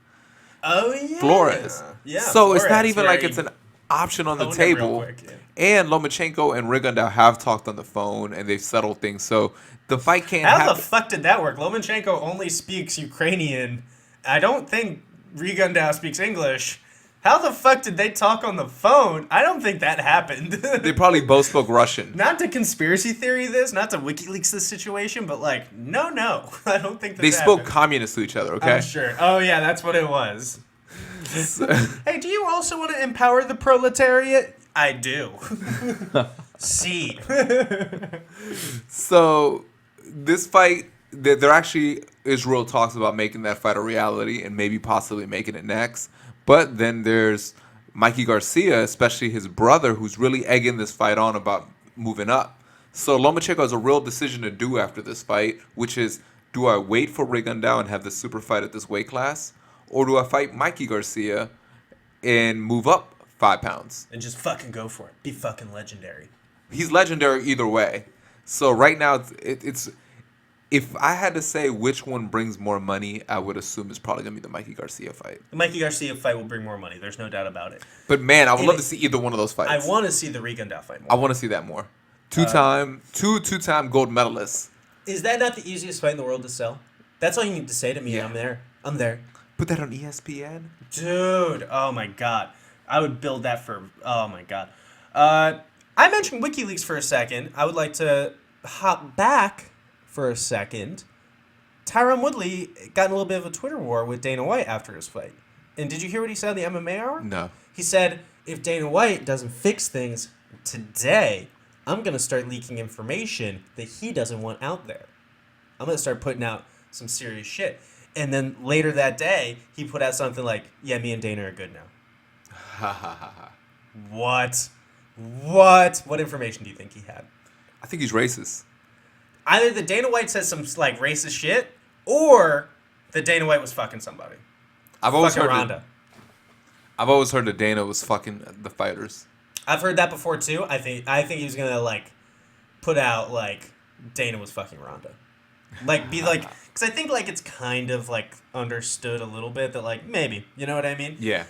Oh, yeah. Flores. Yeah, so Flores, it's not even like it's an option on the table. Quick, yeah. And Lomachenko and Rigondeaux have talked on the phone, and they've settled things. So the fight can't happen. How the fuck did that work? Lomachenko only speaks Ukrainian. I don't think Rigondeaux speaks English. How the fuck did they talk on the phone? I don't think that happened. They probably both spoke Russian. Not to conspiracy theory this, not to WikiLeaks this situation, but like, no. I don't think that They spoke happened. communist to each other, okay? I'm sure. Oh, yeah, that's what it was. Hey, do you also want to empower the proletariat? I do. See. So, this fight, there actually is real talks about making that fight a reality and maybe possibly making it next. But then there's Mikey Garcia, especially his brother, who's really egging this fight on about moving up. So Lomachenko has a real decision to do after this fight, which is, do I wait for Rigondeaux and have the super fight at this weight class? Or do I fight Mikey Garcia and move up 5 pounds? And just fucking go for it. Be fucking legendary. He's legendary either way. So right now, it's if I had to say which one brings more money, I would assume it's probably going to be the Mikey Garcia fight. The Mikey Garcia fight will bring more money. There's no doubt about it. But man, I would love to see either one of those fights. I want to see the Rigondeaux fight more. I want to see that more. Two-time gold medalists. Is that not the easiest fight in the world to sell? That's all you need to say to me. Yeah. I'm there. Put that on ESPN. Dude, oh my god. I would build that for... Oh my god. I mentioned WikiLeaks for a second. I would like to hop back for a second. Tyron Woodley got in a little bit of a Twitter war with Dana White after his fight. And did you hear what he said on the MMA Hour? No. He said, if Dana White doesn't fix things today, I'm going to start leaking information that he doesn't want out there. I'm going to start putting out some serious shit. And then later that day, he put out something like, yeah, me and Dana are good now. Ha ha ha ha. What? What information do you think he had? I think he's racist. Either the Dana White says some like racist shit, or the Dana White was fucking somebody. I've always Fucking heard Ronda. I've always heard that Dana was fucking the fighters. I've heard that before too. I think he was gonna like put out like Dana was fucking Ronda, like be like, because I think like it's kind of like understood a little bit that like maybe, you know what I mean? Yeah.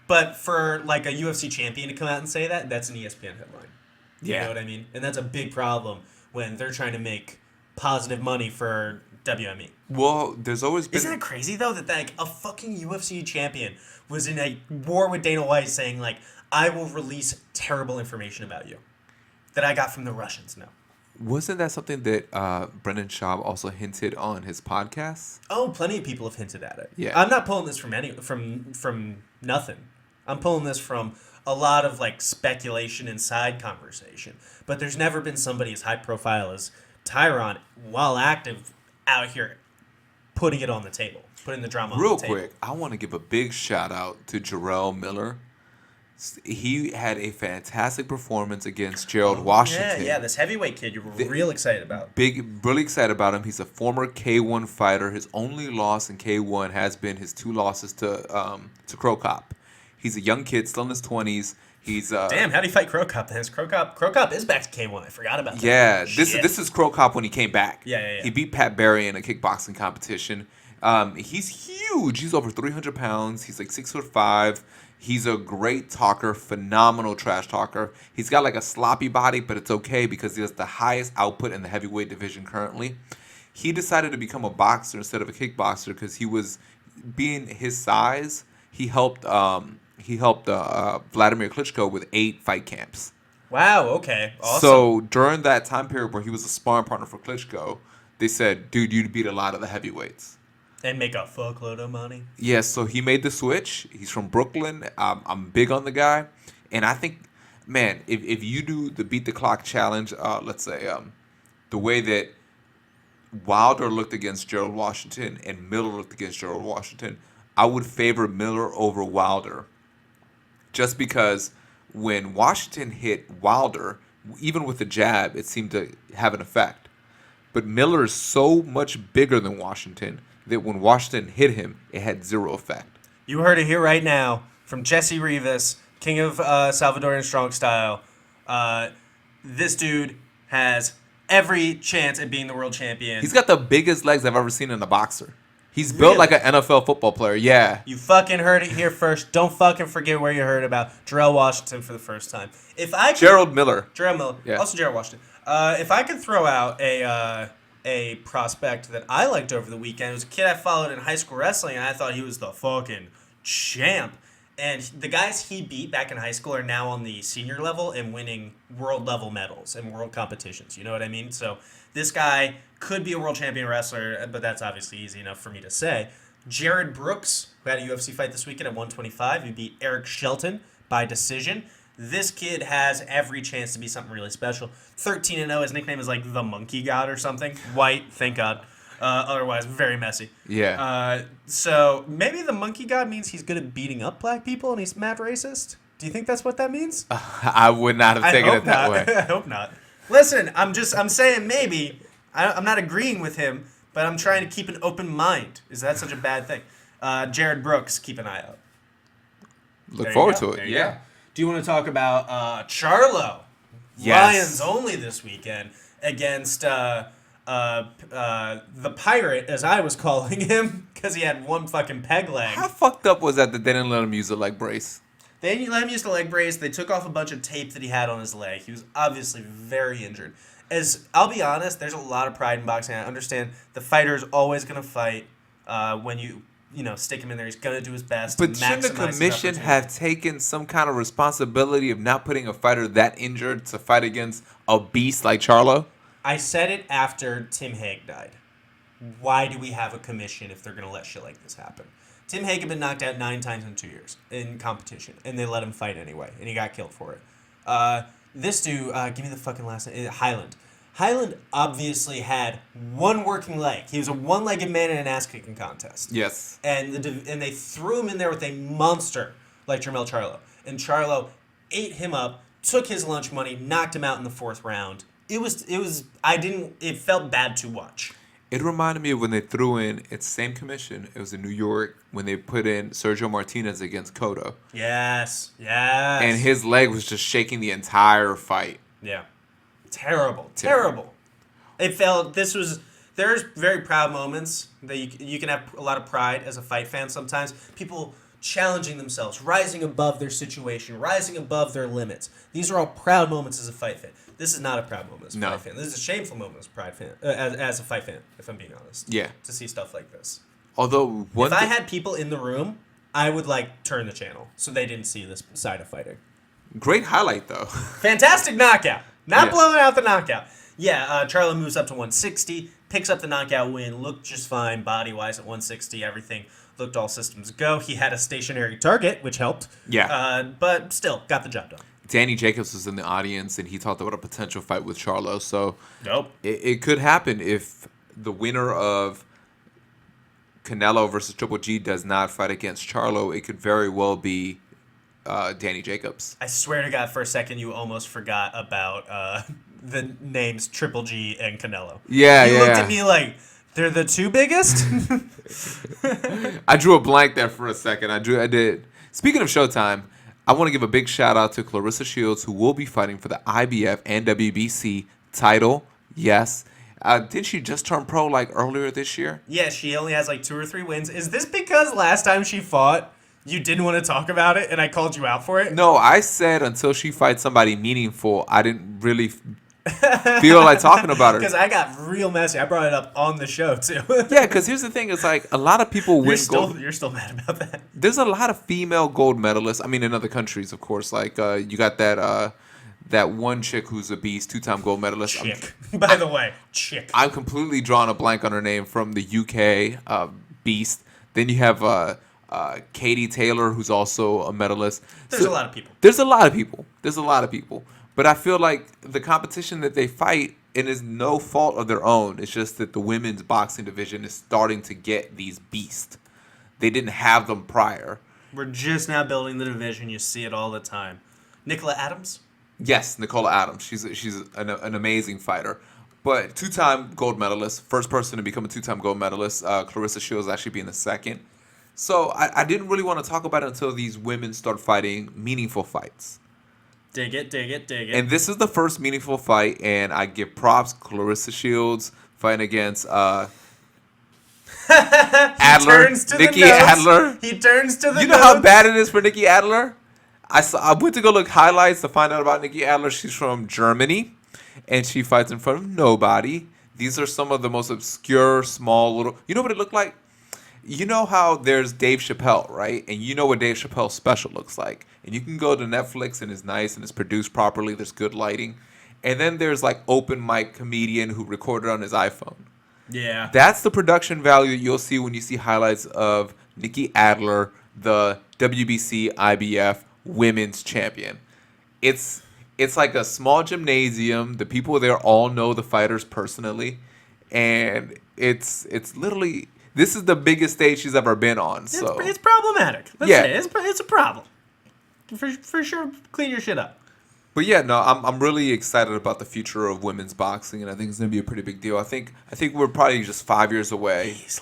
But for like a UFC champion to come out and say that, that's an ESPN headline. You know what I mean? And that's a big problem when they're trying to make positive money for WME. Well, there's always been... Isn't that crazy though that like a fucking UFC champion was in a war with Dana White saying like, I will release terrible information about you that I got from the Russians now. Wasn't that something that Brendan Schaub also hinted on his podcast? Oh, plenty of people have hinted at it. Yeah. I'm not pulling this from nothing. I'm pulling this from a lot of like speculation and side conversation. But there's never been somebody as high profile as Tyron, while active, out here putting it on the table, putting the drama on the table. Real quick, I want to give a big shout out to Jarrell Miller. He had a fantastic performance against Gerald Washington. Yeah, this heavyweight kid you were real excited about. Really excited about him. He's a former K1 fighter. His only loss in K1 has been his 2 losses to Crow Cop. He's a young kid, still in his 20s. He's damn. How do you fight Crow Cop? Then Crow Cop is back to K1. I forgot about that. Yeah, this is Crow Cop when he came back. Yeah. He beat Pat Barry in a kickboxing competition. He's huge. He's over 300 pounds. He's like 6'5". He's a great talker, phenomenal trash talker. He's got like a sloppy body, but it's okay because he has the highest output in the heavyweight division currently. He decided to become a boxer instead of a kickboxer because he was, being his size, he helped Vladimir Klitschko with 8 fight camps. Wow, okay. Awesome. So during that time period where he was a sparring partner for Klitschko, they said, dude, you beat a lot of the heavyweights. And make a fuckload of money. Yes, so he made the switch. He's from Brooklyn. I'm big on the guy. And I think, man, if you do the Beat the Clock challenge, let's say, the way that Wilder looked against Gerald Washington and Miller looked against Gerald Washington, I would favor Miller over Wilder. Just because when Washington hit Wilder, even with the jab, it seemed to have an effect. But Miller is so much bigger than Washington that when Washington hit him, it had 0 effect. You heard it here right now from Jesse Rivas, king of Salvadorian Strong Style. This dude has every chance at being the world champion. He's got the biggest legs I've ever seen in a boxer. He's built like an NFL football player, yeah. You fucking heard it here first. Don't fucking forget where you heard about Jarrell Washington for the first time. Gerald Miller. Gerald Miller. Yeah. Also Jarrell Washington. If I could throw out a prospect that I liked over the weekend, it was a kid I followed in high school wrestling, and I thought he was the fucking champ. And the guys he beat back in high school are now on the senior level and winning world level medals and world competitions. You know what I mean? So this guy could be a world champion wrestler, but that's obviously easy enough for me to say. Jared Brooks, who had a UFC fight this weekend at 125, he beat Eric Shelton by decision. This kid has every chance to be something really special. 13-0, his nickname is like the Monkey God or something. White, thank God. Otherwise, very messy. Yeah. So maybe the Monkey God means he's good at beating up black people and he's mad racist? Do you think that's what that means? I would not have taken it that way. I hope not. Listen, I'm saying maybe. I'm not agreeing with him, but I'm trying to keep an open mind. Is that such a bad thing? Jared Brooks, keep an eye out. Look forward to it. Yeah. Do you want to talk about Charlo? Yes. Lions only this weekend against the Pirate, as I was calling him, because he had one fucking peg leg. How fucked up was that they didn't let him use the leg brace? They didn't let him use the leg brace. They took off a bunch of tape that he had on his leg. He was obviously very injured. As I'll be honest, there's a lot of pride in boxing. I understand the fighter's always going to fight when you stick him in there. He's going to do his best. But shouldn't the commission have taken some kind of responsibility of not putting a fighter that injured to fight against a beast like Charlo? I said it after Tim Hague died. Why do we have a commission if they're going to let shit like this happen? Tim Hague had been knocked out 9 times in 2 years in competition, and they let him fight anyway, and he got killed for it. This dude, give me the fucking last name, Highland. Highland obviously had one working leg. He was a one-legged man in an ass-kicking contest. Yes. And they threw him in there with a monster like Charlo. And Charlo ate him up, took his lunch money, knocked him out in the 4th round, It felt bad to watch. It reminded me of when they threw in, it's the same commission, it was in New York, when they put in Sergio Martinez against Cotto. Yes. And his leg was just shaking the entire fight. Yeah. Terrible. It felt, there's very proud moments that you can have a lot of pride as a fight fan sometimes. People challenging themselves, rising above their situation, rising above their limits. These are all proud moments as a fight fan. This is not a proud moment as a fight fan. This is a shameful moment as a pride fan, as a fight fan, if I'm being honest. Yeah. To see stuff like this. Although, if I had people in the room, I would turn the channel so they didn't see this side of fighting. Great highlight, though. Fantastic knockout. Not blowing out the knockout. Yeah, Charlo moves up to 160, picks up the knockout win, looked just fine body-wise at 160. Everything looked all systems go. He had a stationary target, which helped. Yeah. But still, got the job done. Danny Jacobs was in the audience, and he talked about a potential fight with Charlo. So nope. It could happen if the winner of Canelo versus Triple G does not fight against Charlo. It could very well be Danny Jacobs. I swear to God, for a second, you almost forgot about the names Triple G and Canelo. Yeah, You looked at me like, they're the two biggest? I drew a blank there for a second. I did. Speaking of Showtime, I want to give a big shout out to Clarissa Shields, who will be fighting for the IBF and WBC title. Yes. Didn't she just turn pro earlier this year? Yeah, she only has 2 or 3 wins. Is this because last time she fought, you didn't want to talk about it and I called you out for it? No, I said until she fights somebody meaningful, I didn't really feel like talking about her. Because I got real messy. I brought it up on the show, too. Yeah, because here's the thing. It's a lot of people win gold. You're still mad about that. There's a lot of female gold medalists. I mean, in other countries, of course. You got that one chick who's a beast, 2-time gold medalist. By the way, chick. I'm completely drawing a blank on her name, from the UK, beast. Then you have Katie Taylor, who's also a medalist. There's a lot of people. There's a lot of people. But I feel like the competition that they fight, it is no fault of their own. It's just that the women's boxing division is starting to get these beasts. They didn't have them prior. We're just now building the division. You see it all the time. Nicola Adams? Yes, Nicola Adams. She's an amazing fighter. But 2-time gold medalist, first person to become a 2-time gold medalist. Clarissa Shields actually being the second. So I didn't really want to talk about it until these women start fighting meaningful fights. Dig it. And this is the first meaningful fight, and I give props. Clarissa Shields fighting against Adler, Nikki Adler. He turns to the You know how bad it is for Nikki Adler? I went to go look highlights to find out about Nikki Adler. She's from Germany, and she fights in front of nobody. These are some of the most obscure, small, little... You know what it looked like? You know how there's Dave Chappelle, right? And you know what Dave Chappelle's special looks like. And you can go to Netflix, and it's nice, and it's produced properly. There's good lighting. And then there's open mic comedian who recorded on his iPhone. Yeah. That's the production value that you'll see when you see highlights of Nikki Adler, the WBC IBF women's champion. It's like a small gymnasium. The people there all know the fighters personally. And it's literally... This is the biggest stage she's ever been on. So it's problematic. It's a problem. For sure, clean your shit up. But yeah, no, I'm really excited about the future of women's boxing, and I think it's gonna be a pretty big deal. I think we're probably just 5 years away. He's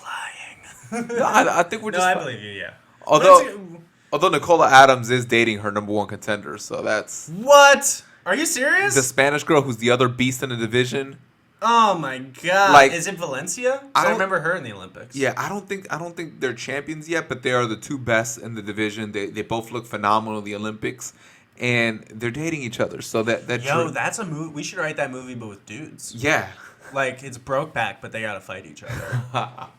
lying. No, I think we're just. No, I believe you. Yeah. Although Nicola Adams is dating her number 1 contender, so that's. What? Are you serious? The Spanish girl who's the other beast in the division. Oh my God! Is it Valencia? I don't remember her in the Olympics. Yeah, I don't think they're champions yet, but they are the 2 best in the division. They both look phenomenal in the Olympics, and they're dating each other. So that's a movie. We should write that movie, but with dudes. Yeah. It's Brokeback, but they gotta fight each other.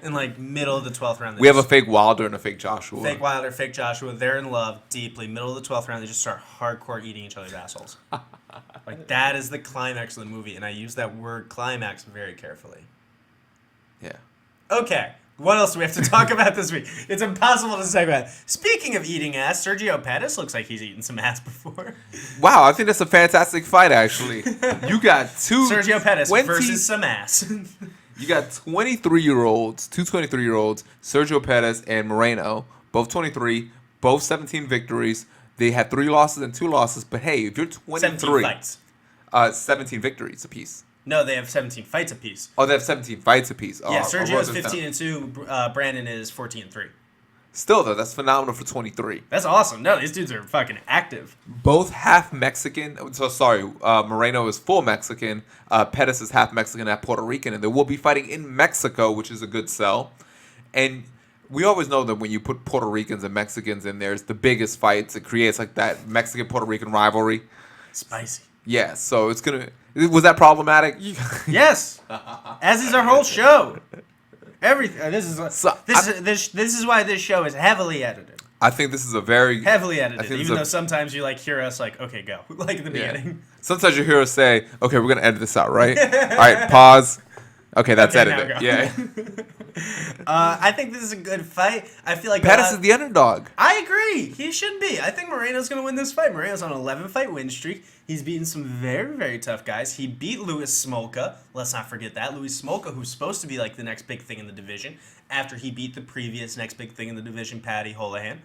In middle of the 12th round. We have a fake Wilder and a fake Joshua. Fake Wilder, fake Joshua. They're in love deeply. Middle of the 12th round, they just start hardcore eating each other's assholes. That is the climax of the movie, and I use that word climax very carefully. Yeah. Okay, what else do we have to talk about this week? It's impossible to say about. Speaking of eating ass, Sergio Pettis looks like he's eaten some ass before. Wow, I think that's a fantastic fight, actually. You got Sergio Pettis versus some ass. You got 23-year-olds, 23-year-olds, Sergio Pettis and Moreno, both 23, both 17 victories. They had 3 losses and 2 losses. But hey, if you're 23, 17 fights. 17 victories apiece. No, they have 17 fights apiece. Oh, they have 17 fights apiece. Oh, Yeah, Sergio is 15-2. Brandon is 14-3. Still, though, that's phenomenal for 23. That's awesome. No, these dudes are fucking active. Both half Mexican. So, sorry, Moreno is full Mexican. Pettis is half Mexican, half Puerto Rican. And they will be fighting in Mexico, which is a good sell. And we always know that when you put Puerto Ricans and Mexicans in there, it's the biggest fights. It creates like that Mexican-Puerto Rican rivalry. Spicy. Yeah, so it's going to... Was that problematic? Yes. As is our whole show. Everything. This is why this show is heavily edited. I think this is a very... Heavily edited, even though sometimes you like hear us like, okay, go. Like at the beginning. Sometimes you hear us say, okay, we're going to edit this out, right? All right, pause. Okay, that's edited. Yeah. I think this is a good fight. I feel like Pettis is the underdog. I agree. He should be. I think Moreno's going to win this fight. Moreno's on an 11-fight win streak. He's beaten some very, very tough guys. He beat Louis Smolka. Let's not forget that. Louis Smolka, who's supposed to be like the next big thing in the division, after he beat the previous next big thing in the division, Paddy Holohan.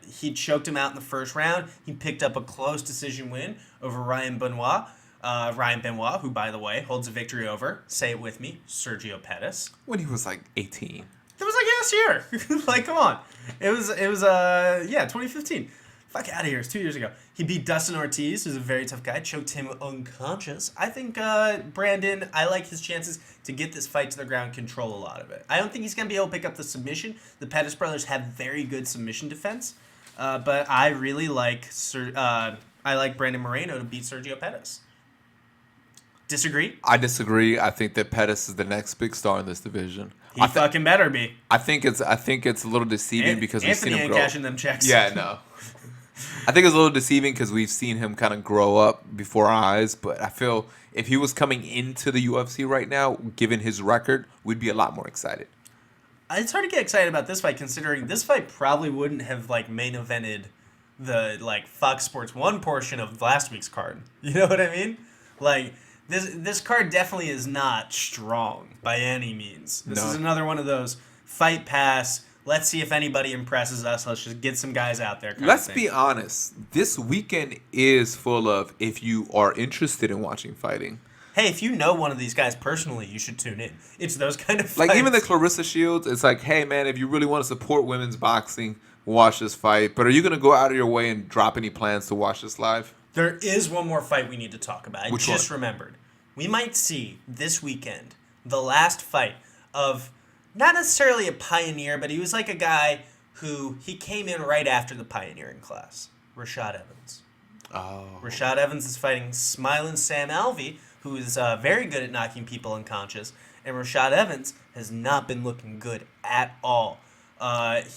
He choked him out in the first round. He picked up a close decision win over Ryan Benoit. Ryan Benoit, who, by the way, holds a victory over, say it with me, Sergio Pettis. When he was like 18. That was like last year. Like, come on. It was 2015. Fuck out of here. It's 2 years ago. He beat Dustin Ortiz, who's a very tough guy, choked him unconscious. I think Brandon, I like his chances to get this fight to the ground, control a lot of it. I don't think he's going to be able to pick up the submission. The Pettis brothers have very good submission defense, but I really like Brandon Moreno to beat Sergio Pettis. Disagree? I disagree. I think that Pettis is the next big star in this division. He fucking better be. I think it's a little deceiving because we've seen him grow. Cashing them checks. Yeah, no. I think it's a little deceiving because we've seen him kind of grow up before our eyes. But I feel if he was coming into the UFC right now, given his record, we'd be a lot more excited. It's hard to get excited about this fight considering this fight probably wouldn't have like main evented the like Fox Sports 1 portion of last week's card. You know what I mean? Like. This card definitely is not strong by any means. This is another one of those fight pass. Let's see if anybody impresses us. Let's just get some guys out there. Let's be honest. This weekend is full of if you are interested in watching fighting. Hey, if you know one of these guys personally, you should tune in. It's those kind of fights. Like even the Clarissa Shields, it's like, hey man, if you really want to support women's boxing, watch this fight. But are you going to go out of your way and drop any plans to watch this live? There is one more fight we need to talk about. I just one? remembered. We might see this weekend the last fight of not necessarily a pioneer, but he was like a guy who he came in right after the pioneering class. Rashad Evans. Oh. Rashad Evans is fighting Smiling Sam Alvey, who is very good at knocking people unconscious. And Rashad Evans has not been looking good at all.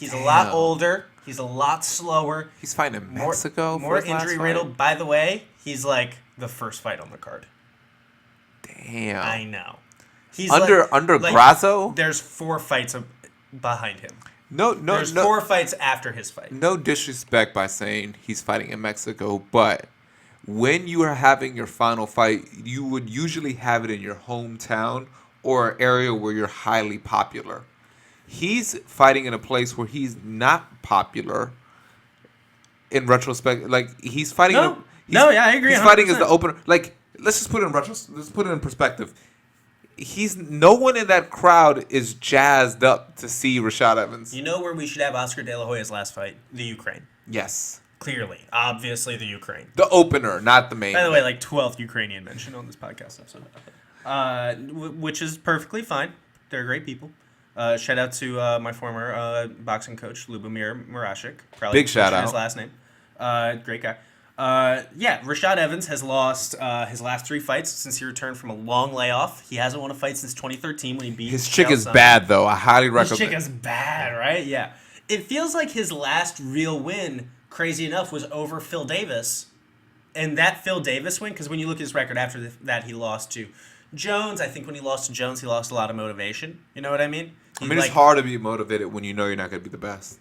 He's a lot older. He's a lot slower. He's fighting in Mexico. More injury riddled. By the way, he's like the first fight on the card. Damn. I know. He's under Grasso? There's 4 fights behind him. No. There's 4 fights after his fight. No disrespect by saying he's fighting in Mexico, but when you are having your final fight, you would usually have it in your hometown or area where you're highly popular. He's fighting in a place where he's not popular. In retrospect, like he's fighting. I agree. He's 100%. fighting as the opener. Like, let's just put it in Let's put it in perspective. No one in that crowd is jazzed up to see Rashad Evans. You know where we should have Oscar De La Hoya's last fight? The Ukraine. Yes. Clearly, obviously, the Ukraine. The opener, not the main. By the way, like 12th Ukrainian mention on this podcast episode, which is perfectly fine. They're great people. Shout out to my former boxing coach, Lubomir Murashik. Probably big shout out. His last name. Great guy. Rashad Evans has lost his last 3 fights since he returned from a long layoff. He hasn't won a fight since 2013 when he beat his chick is bad, though. I highly recommend. His chick is bad, right? Yeah. It feels like his last real win, crazy enough, was over Phil Davis. And that Phil Davis win, because when you look at his record after that, he lost to Jones. I think when he lost to Jones, he lost a lot of motivation. You know what I mean? It's hard to be motivated when you know you're not going to be the best.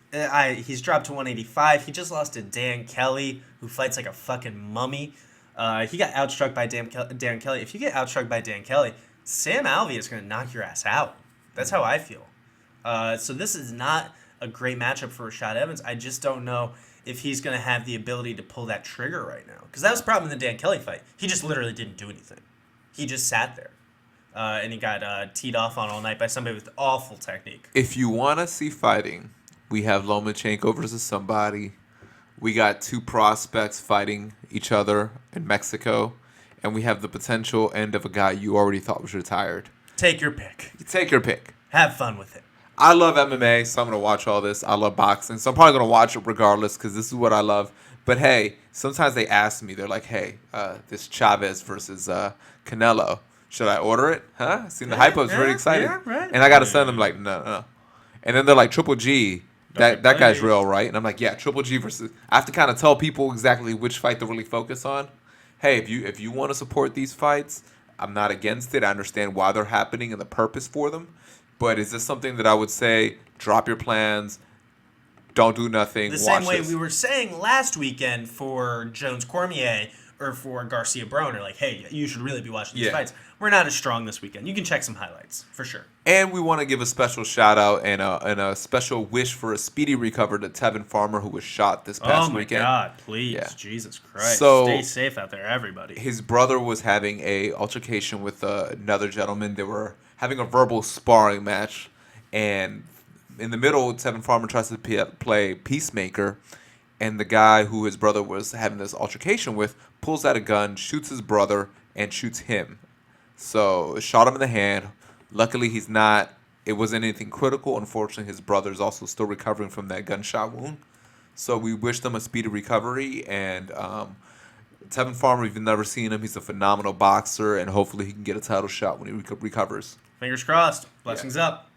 He's dropped to 185. He just lost to Dan Kelly, who fights like a fucking mummy. He got outstruck by Dan Kelly. If you get outstruck by Dan Kelly, Sam Alvey is going to knock your ass out. That's how I feel. So this is not a great matchup for Rashad Evans. I just don't know if he's going to have the ability to pull that trigger right now. Because that was the problem in the Dan Kelly fight. He just literally didn't do anything. He just sat there. And he got teed off on all night by somebody with awful technique. If you want to see fighting, we have Lomachenko versus somebody. We got 2 prospects fighting each other in Mexico. And we have the potential end of a guy you already thought was retired. Take your pick. Take your pick. Have fun with it. I love MMA, so I'm going to watch all this. I love boxing, so I'm probably going to watch it regardless because this is what I love. But, hey, sometimes they ask me, they're like, hey, this Chavez versus Canelo. Should I order it? Huh? Seen the hype. I was very excited. Yeah, right. And I got to send them like, no. And then they're like, Triple G, that guy's real, right? And I'm like, yeah, Triple G versus... I have to kind of tell people exactly which fight to really focus on. Hey, if you want to support these fights, I'm not against it. I understand why they're happening and the purpose for them. But is this something that I would say, drop your plans, don't do nothing, the watch same way this? we were saying last weekend for Jones Cormier or for Garcia Broner, like, hey, you should really be watching these fights. We're not as strong this weekend. You can check some highlights, for sure. And we want to give a special shout-out and a special wish for a speedy recovery to Tevin Farmer, who was shot this past weekend. Oh, my God, please. Yeah. Jesus Christ. So, stay safe out there, everybody. His brother was having a altercation with another gentleman. They were having a verbal sparring match. And in the middle, Tevin Farmer tries to play peacemaker. And the guy who his brother was having this altercation with pulls out a gun, shoots his brother, and shoots him. So, shot him in the hand. Luckily, he's not. It wasn't anything critical. Unfortunately, his brother is also still recovering from that gunshot wound. So, we wish them a speedy recovery. And Tevin Farmer, if you've never seen him, he's a phenomenal boxer. And hopefully, he can get a title shot when he recovers. Fingers crossed. Blessings up.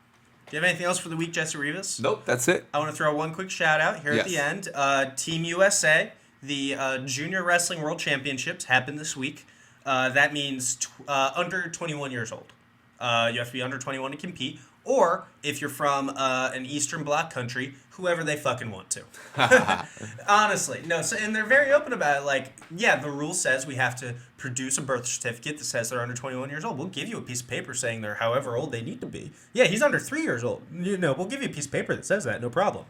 Do you have anything else for the week, Jesse Rivas? Nope, that's it. I want to throw one quick shout out here at the end. Team USA, the Junior Wrestling World Championships happened this week. That means under 21 years old. You have to be under 21 to compete. Or if you're from an Eastern Bloc country, whoever they fucking want to. Honestly. No, so, and they're very open about it. Like, yeah, the rule says we have to produce a birth certificate that says they're under 21 years old. We'll give you a piece of paper saying they're however old they need to be. Yeah, he's under 3 years old. We'll give you a piece of paper that says that. No problem.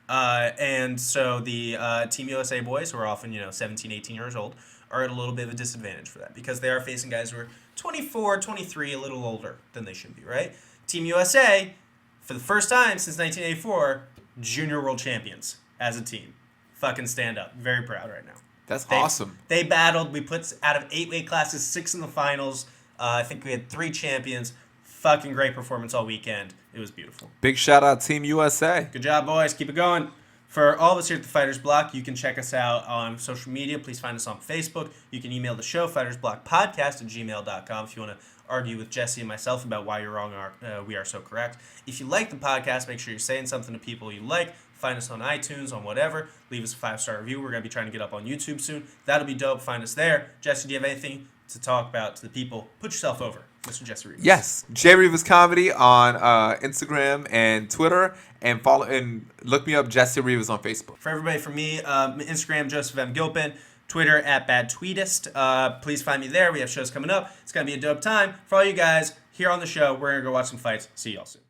And so the Team USA boys, who are often, 17, 18 years old, are at a little bit of a disadvantage for that because they are facing guys who are 24, 23, a little older than they should be, right? Team USA, for the first time since 1984, junior world champions as a team. Fucking stand up. Very proud right now. That's awesome. They battled. We put out of 8 weight classes, 6 in the finals. I think we had 3 champions. Fucking great performance all weekend. It was beautiful. Big shout out Team USA. Good job, boys. Keep it going. For all of us here at the Fighters Block, you can check us out on social media. Please find us on Facebook. You can email the show, fightersblockpodcast@gmail.com, if you want to argue with Jesse and myself about why you're wrong or we are so correct. If you like the podcast, make sure you're saying something to people you like. Find us on iTunes, on whatever. Leave us a 5-star review. We're going to be trying to get up on YouTube soon. That'll be dope. Find us there. Jesse, do you have anything to talk about to the people? Put yourself over, Mr. Jesse Rivas. Yes, J Rivas Comedy on Instagram and Twitter, and follow and look me up, Jesse Rivas, on Facebook. For everybody, from me, Instagram, Joseph M. Gilpin, Twitter @BadTweetist. Please find me there. We have shows coming up. It's going to be a dope time. For all you guys here on the show, we're going to go watch some fights. See y'all soon.